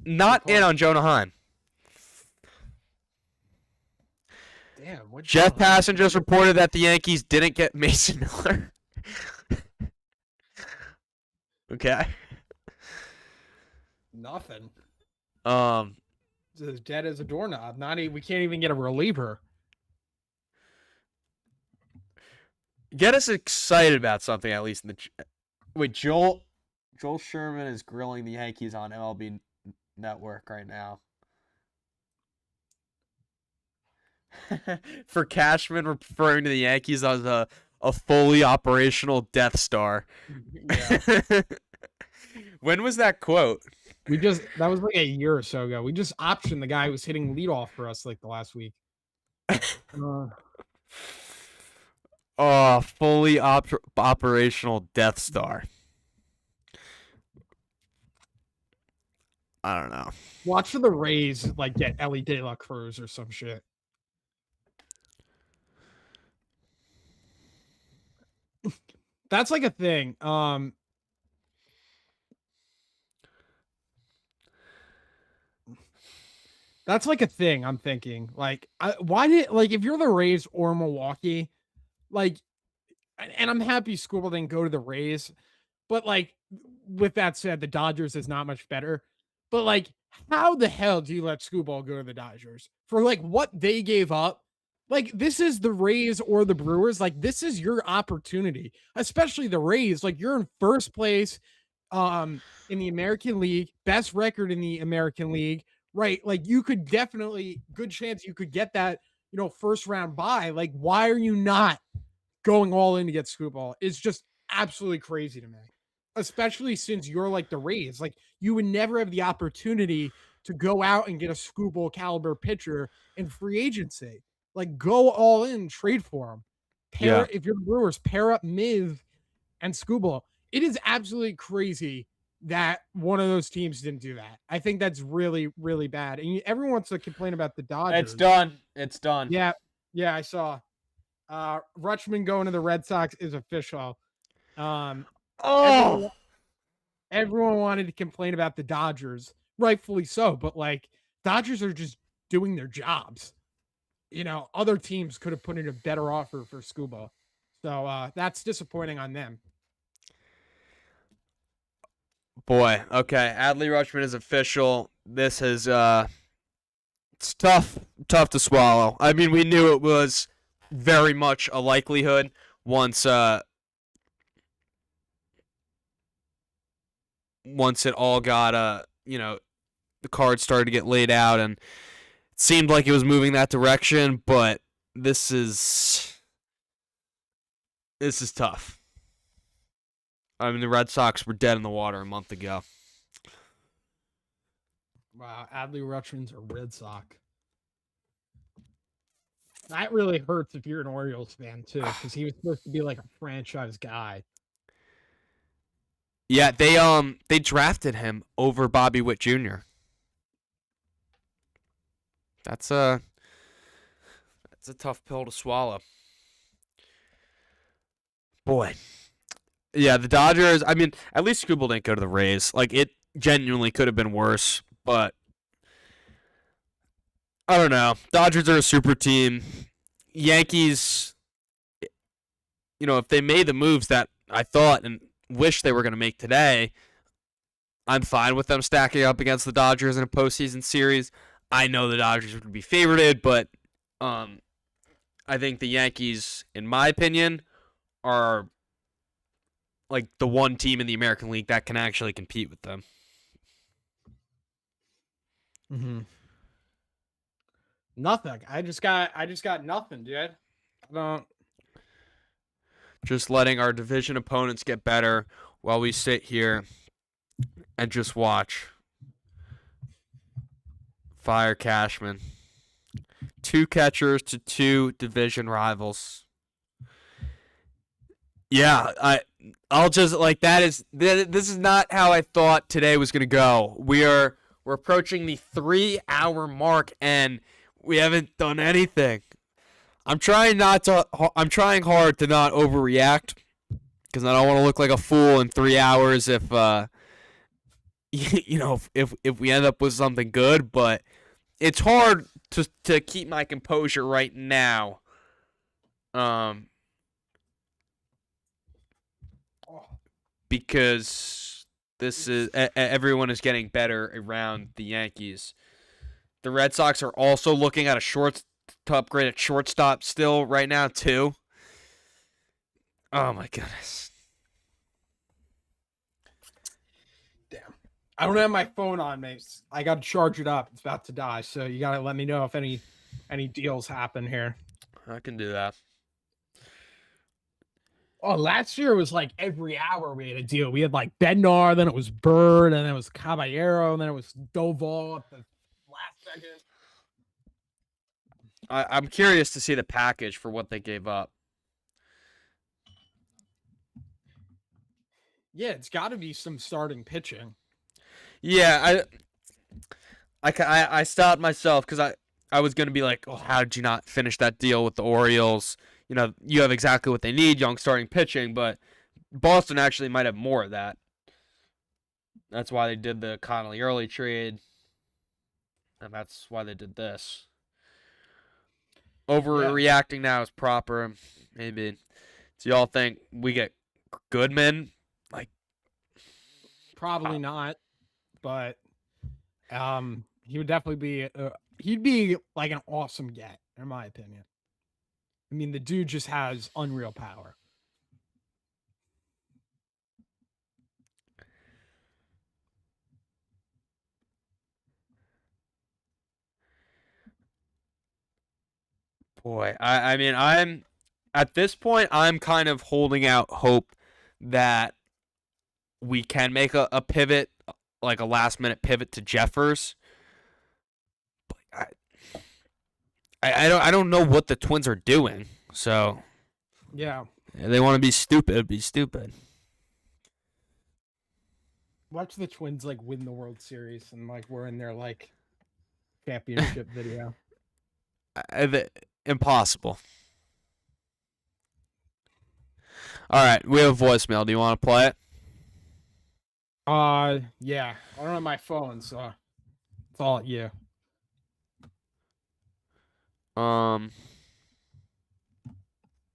Not in on Jonah Heim. Damn. Jeff Passan just reported that the Yankees didn't get Mason Miller. Okay. Nothing. It's as dead as a doorknob. We can't even get a reliever. Get us excited about something at least in the. Wait, Joel Joel Sherman is grilling the Yankees on MLB Network right now. For Cashman referring to the Yankees as a fully operational Death Star. Yeah. When was that quote? That was like a year or so ago. We just optioned the guy who was hitting leadoff for us like the last week. Oh, fully operational Death Star. I don't know. Watch for the Rays like get Ellie De La Cruz or some shit. That's like a thing. That's like a thing. I'm thinking like, why did like if you're the Rays or Milwaukee, like, and I'm happy Squirrel didn't go to the Rays, but like with that said, the Dodgers is not much better. But like, how the hell do you let Screwball go to the Dodgers for like what they gave up? Like, this is the Rays or the Brewers. Like, this is your opportunity, especially the Rays. Like, you're in first place in the American League, best record in the American League, right? Like, you could definitely, good chance you could get that, first round bye. Like, why are you not going all in to get Screwball? It's just absolutely crazy to me, especially since you're like the Rays. Like, you would never have the opportunity to go out and get a Screwball caliber pitcher in free agency. Like, go all in, trade for him. Yeah. If you're the Brewers, pair up Miz and Screwball. It is absolutely crazy that one of those teams didn't do that. I think that's really, really bad. And everyone wants to complain about the Dodgers. It's done. It's done. Yeah, I saw. Rutschman going to the Red Sox is official. Everyone wanted to complain about the Dodgers, rightfully so, but like Dodgers are just doing their jobs. Other teams could have put in a better offer for Scuba. So that's disappointing on them. Boy, okay. Adley Rutschman is official. This is it's tough to swallow. I mean, we knew it was very much a likelihood once it all got the cards started to get laid out, and it seemed like it was moving that direction, but this is tough. I mean, the Red Sox were dead in the water a month ago. Wow, Adley Rutschman's a Red Sox. That really hurts if you're an Orioles fan too, because he was supposed to be like a franchise guy. Yeah, they drafted him over Bobby Witt Jr. That's a tough pill to swallow. Boy. Yeah, the Dodgers, I mean, at least Scooble didn't go to the Rays. Like, it genuinely could have been worse, but I don't know. Dodgers are a super team. Yankees, if they made the moves that I thought and wish they were going to make today, I'm fine with them stacking up against the Dodgers in a postseason series. I know the Dodgers would be favorited, but I think the Yankees, in my opinion, are like the one team in the American League that can actually compete with them. Mm-hmm. Nothing. I just got nothing, dude. I don't. Just letting our division opponents get better while we sit here and just watch. Fire Cashman. 2 catchers to 2 division rivals. Yeah, I'll just like this is not how I thought today was going to go. We're approaching the 3-hour mark and we haven't done anything. I'm trying hard to not overreact because I don't want to look like a fool in 3 hours if if we end up with something good, but it's hard to keep my composure right now. Because everyone is getting better around the Yankees. The Red Sox are also looking at to upgrade at shortstop still right now too. Oh my goodness. I don't have my phone on me. I got to charge it up. It's about to die. So you got to let me know if any deals happen here. I can do that. Oh, last year was like every hour we had a deal. We had like Bednar, then it was Bird, and then it was Caballero, and then it was Doval at the last second. I'm curious to see the package for what they gave up. Yeah, it's got to be some starting pitching. Yeah, I stopped myself because I was gonna be like, oh, how did you not finish that deal with the Orioles? You know, you have exactly what they need, young starting pitching, but Boston actually might have more of that. That's why they did the Connolly early trade, and that's why they did this. Overreacting now is proper, maybe. Do y'all think we get Goodman? Like, Probably not, but he would definitely be he'd be like an awesome get in my opinion. I mean, the dude just has unreal power. boy, I mean, I'm at this point, I'm kind of holding out hope that we can make a pivot, like a last minute pivot to Jeffers. But I don't know what the Twins are doing. So Yeah. if they want to be stupid, be stupid. Watch the Twins like win the World Series and like we're in their like championship video. Impossible. All right, we have a voicemail. Do you want to play it? Yeah. I don't have my phone, so it's all you.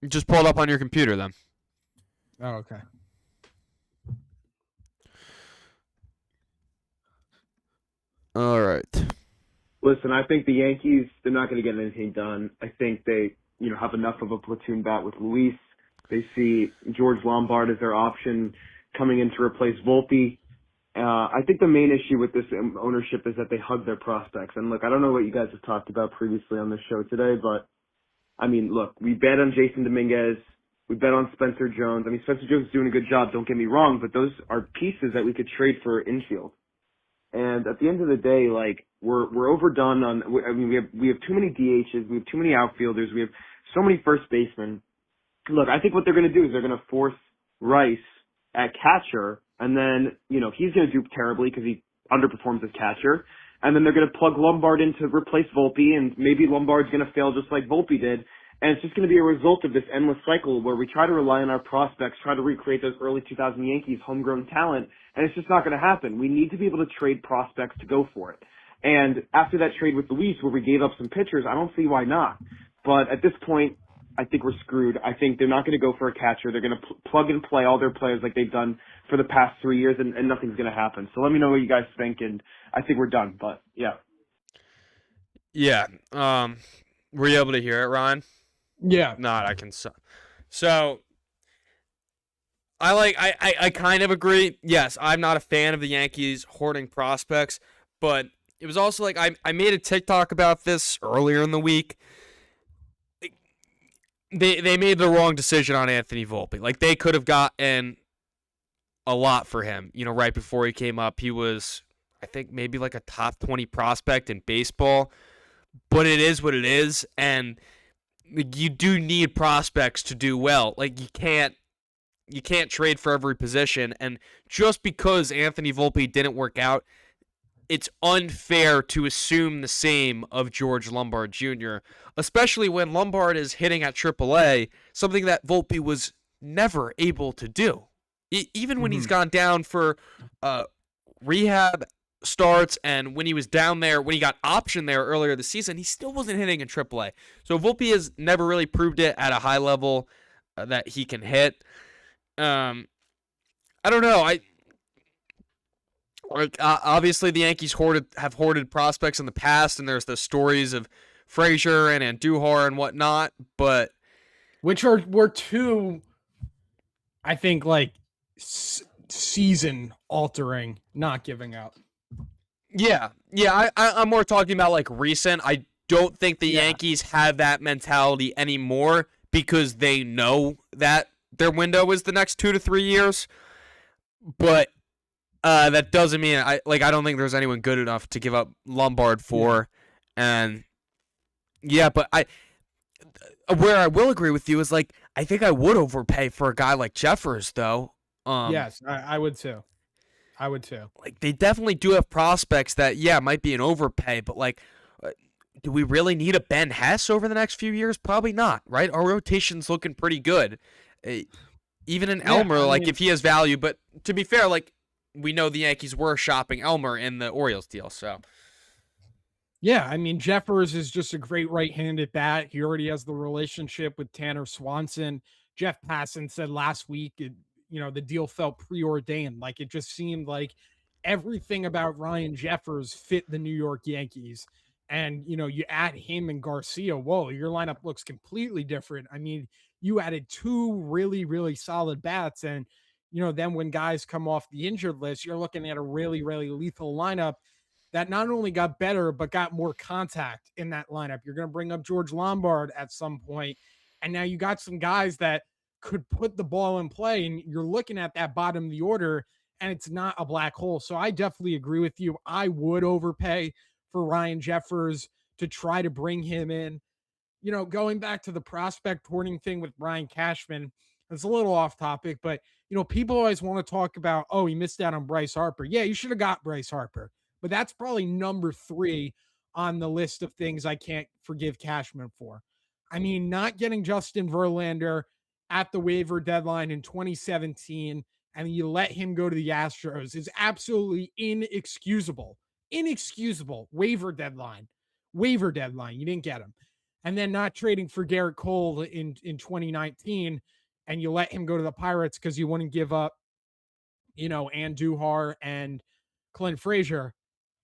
Just pull it up on your computer then. Oh, okay. All right. Listen, I think the Yankees, they're not going to get anything done. I think they, have enough of a platoon bat with Luis. They see George Lombard as their option coming in to replace Volpe. I think the main issue with this ownership is that they hug their prospects. And look, I don't know what you guys have talked about previously on this show today, but I mean, look, we bet on Jason Dominguez. We bet on Spencer Jones. I mean, Spencer Jones is doing a good job, don't get me wrong, but those are pieces that we could trade for infield. And at the end of the day, like, we're overdone on, I mean, we have too many DHs, we have too many outfielders, we have so many first basemen. Look, I think what they're going to do is they're going to force Rice at catcher, and then, he's going to do terribly because he underperforms as catcher. And then they're going to plug Lombard in to replace Volpe, and maybe Lombard's going to fail just like Volpe did. And it's just going to be a result of this endless cycle where we try to rely on our prospects, try to recreate those early 2000 Yankees homegrown talent, and it's just not going to happen. We need to be able to trade prospects to go for it. And after that trade with Luis, where we gave up some pitchers, I don't see why not. But at this point, I think we're screwed. I think they're not going to go for a catcher. They're going to plug and play all their players like they've done for the past 3 years, and nothing's going to happen. So let me know what you guys think, and I think we're done. But, yeah. Yeah. Were you able to hear it, Ryan? Yeah. Not, I can. So, I kind of agree. Yes, I'm not a fan of the Yankees hoarding prospects, but it was also like I made a TikTok about this earlier in the week. They made the wrong decision on Anthony Volpe. Like, they could have gotten a lot for him. Right before he came up, he was, I think, maybe like a top 20 prospect in baseball. But it is what it is, and you do need prospects to do well. Like, you can't trade for every position, and just because Anthony Volpe didn't work out, it's unfair to assume the same of George Lombard Jr., especially when Lombard is hitting at AAA, something that Volpe was never able to do. Even when he's gone down for rehab starts, and when he was down there, when he got optioned there earlier this season, he still wasn't hitting in AAA. So Volpe has never really proved it at a high level that he can hit. I don't know. Obviously the Yankees have hoarded prospects in the past, and there's the stories of Frazier and Andujar and whatnot, but which were two, I think, like season altering not giving up. Yeah. I'm more talking about like recent. I don't think the Yeah. Yankees have that mentality anymore because they know that their window is the next 2 to 3 years. But that doesn't mean I don't think there's anyone good enough to give up Lombard Yeah. for. And yeah, but where I will agree with you is like I think I would overpay for a guy like Jeffers though. Yes, I would too. I would too. Like they definitely do have prospects that might be an overpay, but like uh, do we really need a Ben Hess over the next few years? Probably not, right? Our rotation's looking pretty good. Uh, Even in Yeah, Elmer, I like mean, if he has value, but to be fair, like we know the Yankees were shopping Elmer in the Orioles deal, so yeah, I mean, Jeffers is just a great right-handed bat. He already has the relationship with Tanner Swanson. Jeff Passan said last week, the deal felt preordained. Like it just seemed like everything about Ryan Jeffers fit the New York Yankees. And you add him and Garcia. Whoa, your lineup looks completely different. I mean, you added two really, really solid bats, and then when guys come off the injured list, you're looking at a really, really lethal lineup that not only got better, but got more contact in that lineup. You're going to bring up George Lombard at some point, and now you got some guys that could put the ball in play, and you're looking at that bottom of the order, and it's not a black hole. So I definitely agree with you. I would overpay for Ryan Jeffers to try to bring him in. Going back to the prospect hoarding thing with Brian Cashman, it's a little off topic, but people always want to talk about, oh, he missed out on Bryce Harper. Yeah, you should have got Bryce Harper, but that's probably number 3 on the list of things I can't forgive Cashman for. I mean, not getting Justin Verlander at the waiver deadline in 2017 and you let him go to the Astros is absolutely inexcusable. Inexcusable. Waiver deadline. Waiver deadline. You didn't get him. And then not trading for Garrett Cole in 2019 and you let him go to the Pirates because you wouldn't give up, Andujar and Clint Frazier.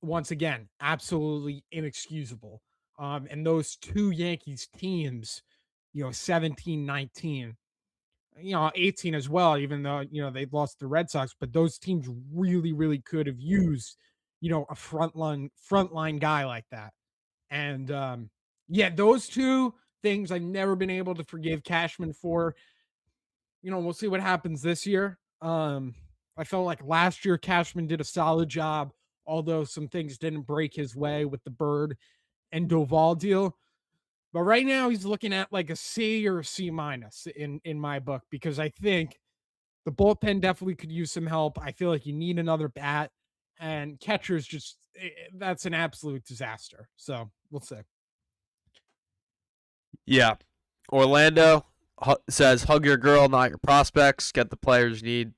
Once again, absolutely inexcusable. And those two Yankees teams, 17, 19, 18 as well, even though, they lost the Red Sox, but those teams really, really could have used, a frontline guy like that. And yeah, those two things I've never been able to forgive Cashman for. We'll see what happens this year. I felt like last year Cashman did a solid job, although some things didn't break his way with the Bird and Doval deal. But right now he's looking at like a C or a C minus in my book because I think the bullpen definitely could use some help. I feel like you need another bat, and catchers just that's an absolute disaster. So we'll see. yeah. Orlando says hug your girl, not your prospects. Get the players you need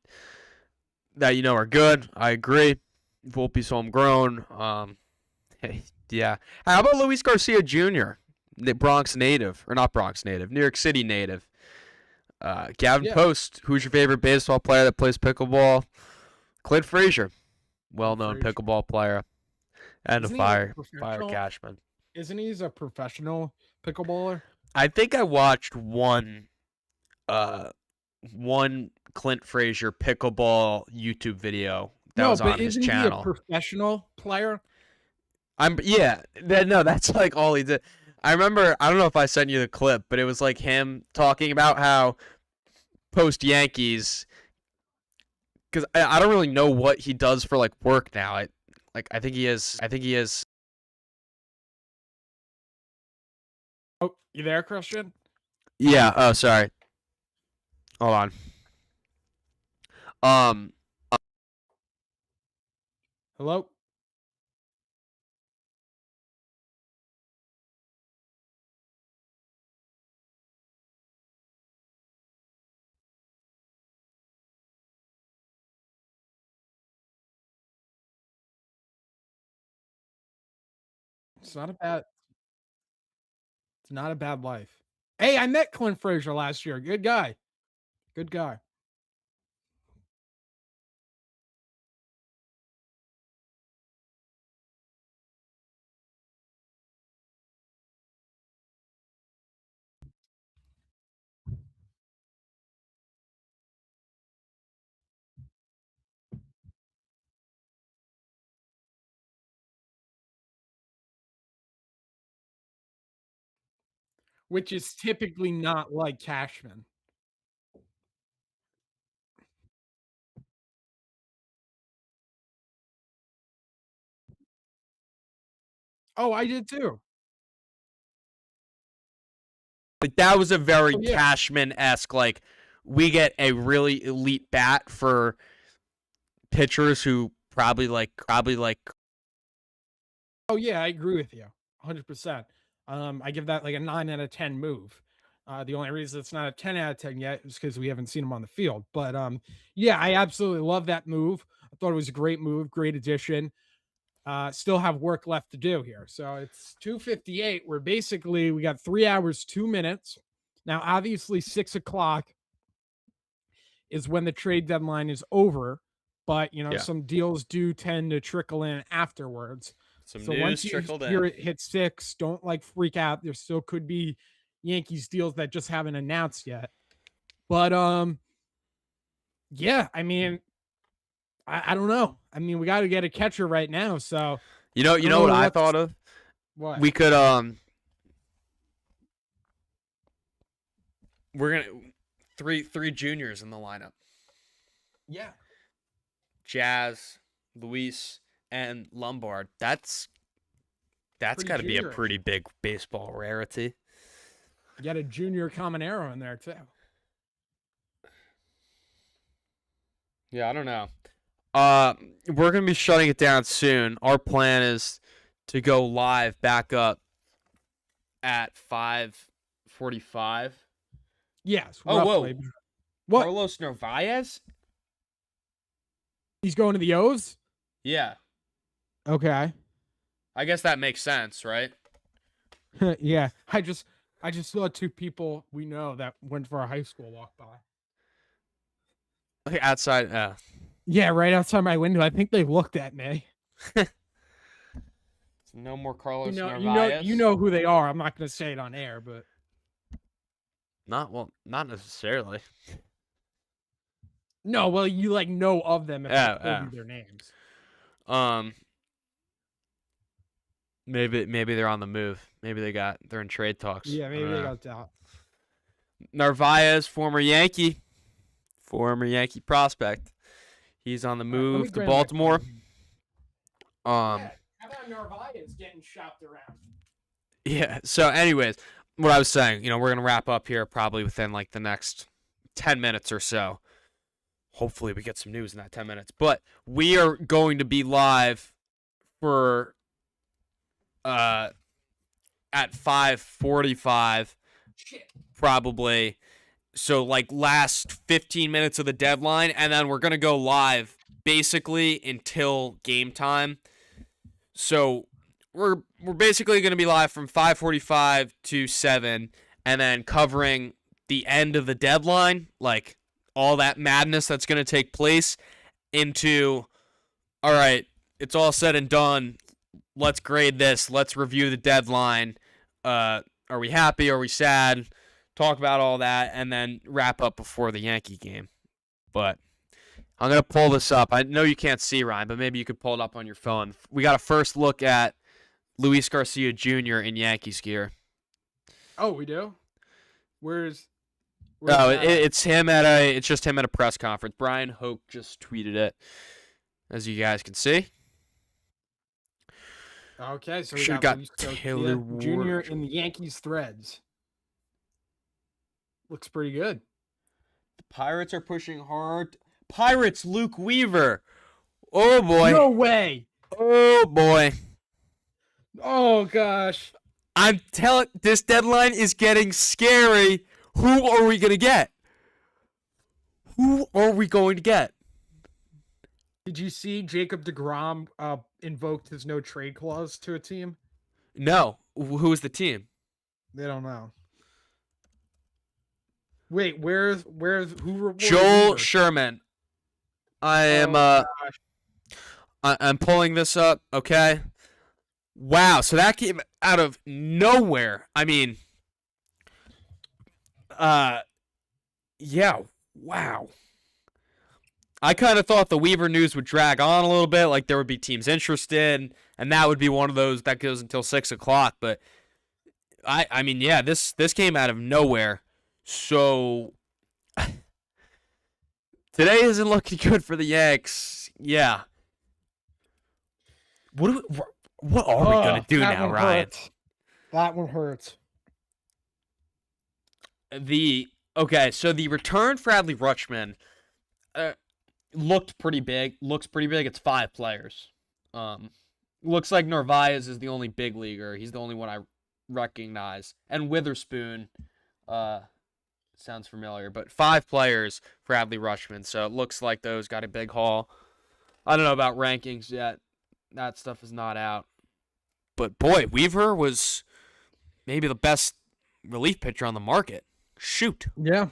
that are good. I agree. Volpe's homegrown. Yeah. How about Luis Garcia Jr., the Bronx native, or not Bronx native, New York City native? Gavin Yeah, Post, who's your favorite baseball player that plays pickleball? Clint Frazier, well-known Frazier. pickleball player, and a Isn't he like a fire professional? Cashman. Isn't he a professional pickleballer? I think I watched one Clint Frazier pickleball YouTube video that No, was but on his isn't he a channel. professional player? No, that's like all he did. I remember, I don't know if I sent you the clip, but it was like him talking about how post Yankees, because I don't really know what he does for like work now. I think he is. Oh, you there, Christian? Yeah. Oh, sorry. Hold on. Um. Hello? It's not a bad it's not a bad life. Hey, I met Clint Frazier last year. Good guy. Good guy. which is typically not like Cashman. Oh, I did too. Like that was a very Oh, yeah. Cashman-esque, like we get a really elite bat for pitchers who probably like Oh, yeah, I agree with you 100%. I give that like a 9 out of 10 move. The only reason it's not a 10 out of 10 yet is because we haven't seen him on the field. But yeah, I absolutely love that move. I thought it was a great move, great addition. Still have work left to do here. So it's 2:58. We got 3 hours, 2 minutes. Now, obviously, 6 o'clock is when the trade deadline is over, but Yeah. some deals do tend to trickle in afterwards. some So news once you trickled hear in. it hit 6, don't like freak out. There still could be Yankees deals that just haven't announced yet. But yeah, I mean, I don't know. I mean, we got to get a catcher right now. So You know I don't what know I what's- thought of? what We could we're gonna three juniors in the lineup. yeah. Jazz, Luis, and Lombard. That's Pretty got to be a junior-ish. pretty big baseball rarity. You got a junior Caminero in there too. Yeah, I don't know. We're gonna be shutting it down soon. Our plan is to go live back up at 5:45. Yes. Oh, whoa. roughly. What? Carlos Narvaez? He's going to the O's? Yeah, Okay. I guess that makes sense, right? Yeah. I just saw two people we know that went for a high school walk by. Okay, outside. Yeah, right outside my window. I think they looked at me. No more Carlos You Narvaez. know who they are. I'm not going to say it on air, but Not necessarily. no. Well, you like know of them if Yeah, I told yeah. you their names. Maybe they're on the move. Maybe they're in trade talks. Yeah, I maybe don't they know. got out. Narvaez, former Yankee prospect. He's on the All right, let me move to grab that Baltimore. card. Yeah, how about Narvaez getting shopped around? Yeah. So, anyways, what I was saying, we're gonna wrap up here probably within like the next 10 minutes or so. Hopefully, we get some news in that 10 minutes. But we are going to be live for at 5:45 Shit. probably. So like last 15 minutes of the deadline, and then we're gonna go live basically until game time. So we're basically gonna be live from 5:45 to 7, and then covering the end of the deadline, like all that madness that's gonna take place into, all right, it's all said and done. Let's grade this. Let's review the deadline. Are we happy? Are we sad? Talk about all that, and then wrap up before the Yankee game. But I'm going to pull this up. I know you can't see, Ryan, but maybe you could pull it up on your phone. We got a first look at Luis Garcia Jr. in Yankees gear. Oh, we do. Where's No, that? it's just him at a press conference. Brian Hoke just tweeted it, as you guys can see. Okay, so we Should've got got Luis Garcia Taylor Jr. Ward. in the Yankees threads. Looks pretty good. The Pirates are pushing hard. Pirates, Luke Weaver. Oh, boy. No way. Oh, boy. Oh gosh. I'm telling, this deadline is getting scary. Who are we going to get? Who are we going to get? Did you see Jacob deGrom invoked his no trade clause to a team? No. Who is the team? They don't know. Wait, where's who rewarded Joel Weaver? Sherman. I am Oh, I'm pulling this up, okay? Wow, so that came out of nowhere. I mean, yeah, wow. I kind of thought the Weaver news would drag on a little bit, like there would be teams interested, and that would be one of those that goes until 6 o'clock. But I mean, yeah, this came out of nowhere. So today isn't looking good for the Yanks. Yeah. What are we gonna do that now, one Ryan? hurts. That one hurts. Okay, so the return for Adley Rutschman looked pretty big. Looks pretty big. It's 5 players. Looks like Narvaez is the only big leaguer. He's the only one I recognize. And Witherspoon sounds familiar, but 5 players for Adley Rutschman. So it looks like those got a big haul. I don't know about rankings yet. That stuff is not out. But boy, Weaver was maybe the best relief pitcher on the market. Shoot. Yeah.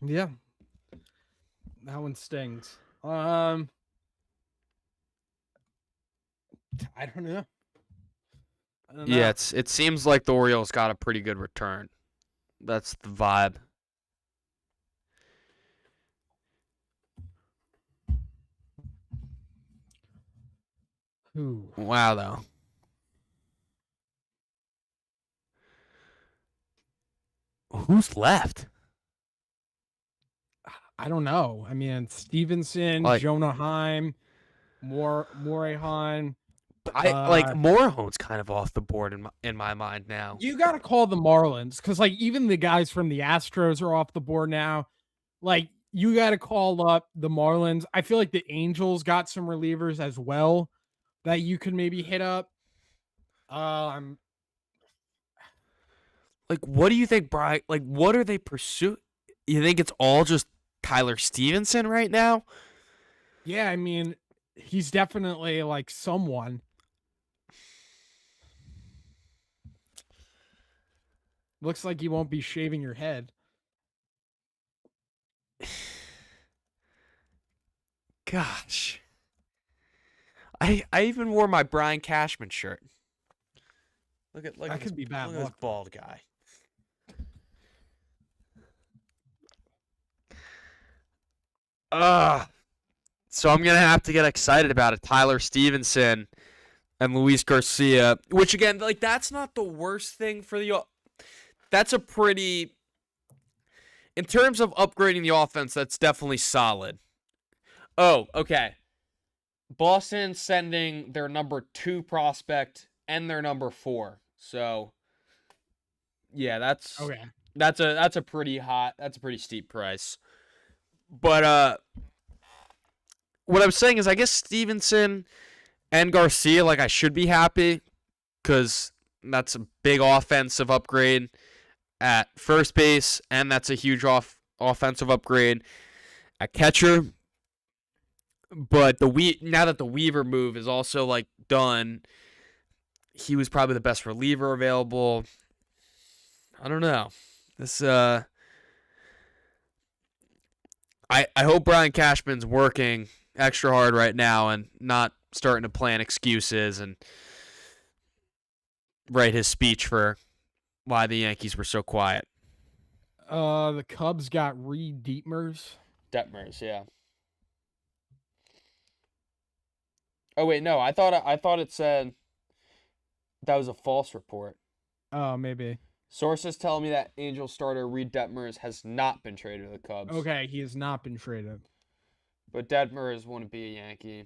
Yeah. That one stings. I don't know. Yeah, it seems like the Orioles got a pretty good return. That's the vibe. Ooh. Wow, though. Who's left? I don't know. I mean, Stevenson, Jonah Heim, Morejon. Morejon's kind of off the board in my mind now. You got to call the Marlins because, like, even the guys from the Astros are off the board now. Like, you got to call up the Marlins. I feel like the Angels got some relievers as well that you could maybe hit up. Like, what do you think, Brian? Like, what are they pursuing? You think it's all just Tyler Stevenson right now? Yeah, I mean, he's definitely like someone. Looks like you won't be shaving your head. Gosh. I even wore my Brian Cashman shirt. Look at That could be bad look at this luck. bald guy. So I'm gonna have to get excited about it. Tyler Stevenson and Luis Garcia, which again, like that's not the worst thing for the. That's a pretty, in terms of upgrading the offense, that's definitely solid. Oh, okay. Boston sending their number 2 prospect and their number 4. So, yeah, that's Okay. That's a pretty steep price. But what I'm saying is, I guess Stevenson and Garcia, like I should be happy because that's a big offensive upgrade at first base, and that's a huge offensive upgrade at catcher. But now that the Weaver move is also like done, he was probably the best reliever available. I don't know. This I hope Brian Cashman's working extra hard right now and not starting to plan excuses and write his speech for why the Yankees were so quiet. The Cubs got Reed Detmers. Detmers, yeah. Oh wait, no. I thought it said that was a false report. Oh, maybe. Sources tell me that Angels starter Reed Detmers has not been traded to the Cubs. Okay, he has not been traded. But Detmers wouldn't be a Yankee.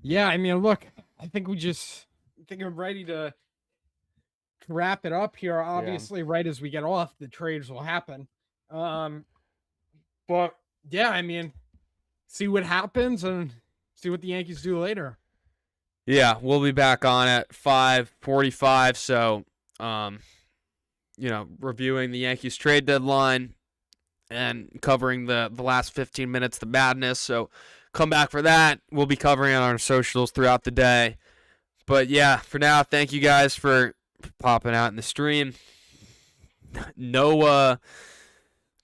Yeah, I mean, look, I think I'm ready to wrap it up here. Obviously, right as we get off, the trades will happen. But yeah, I mean, see what happens and see what the Yankees do later. Yeah, we'll be back on at 5:45. So, reviewing the Yankees trade deadline and covering the last 15 minutes, the madness. So, come back for that. We'll be covering it on our socials throughout the day. But yeah, for now, thank you guys for popping out in the stream. No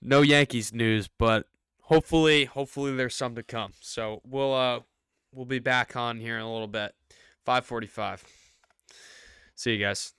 Yankees news, but hopefully there's some to come. So we'll be back on here in a little bit. 5:45. See you guys.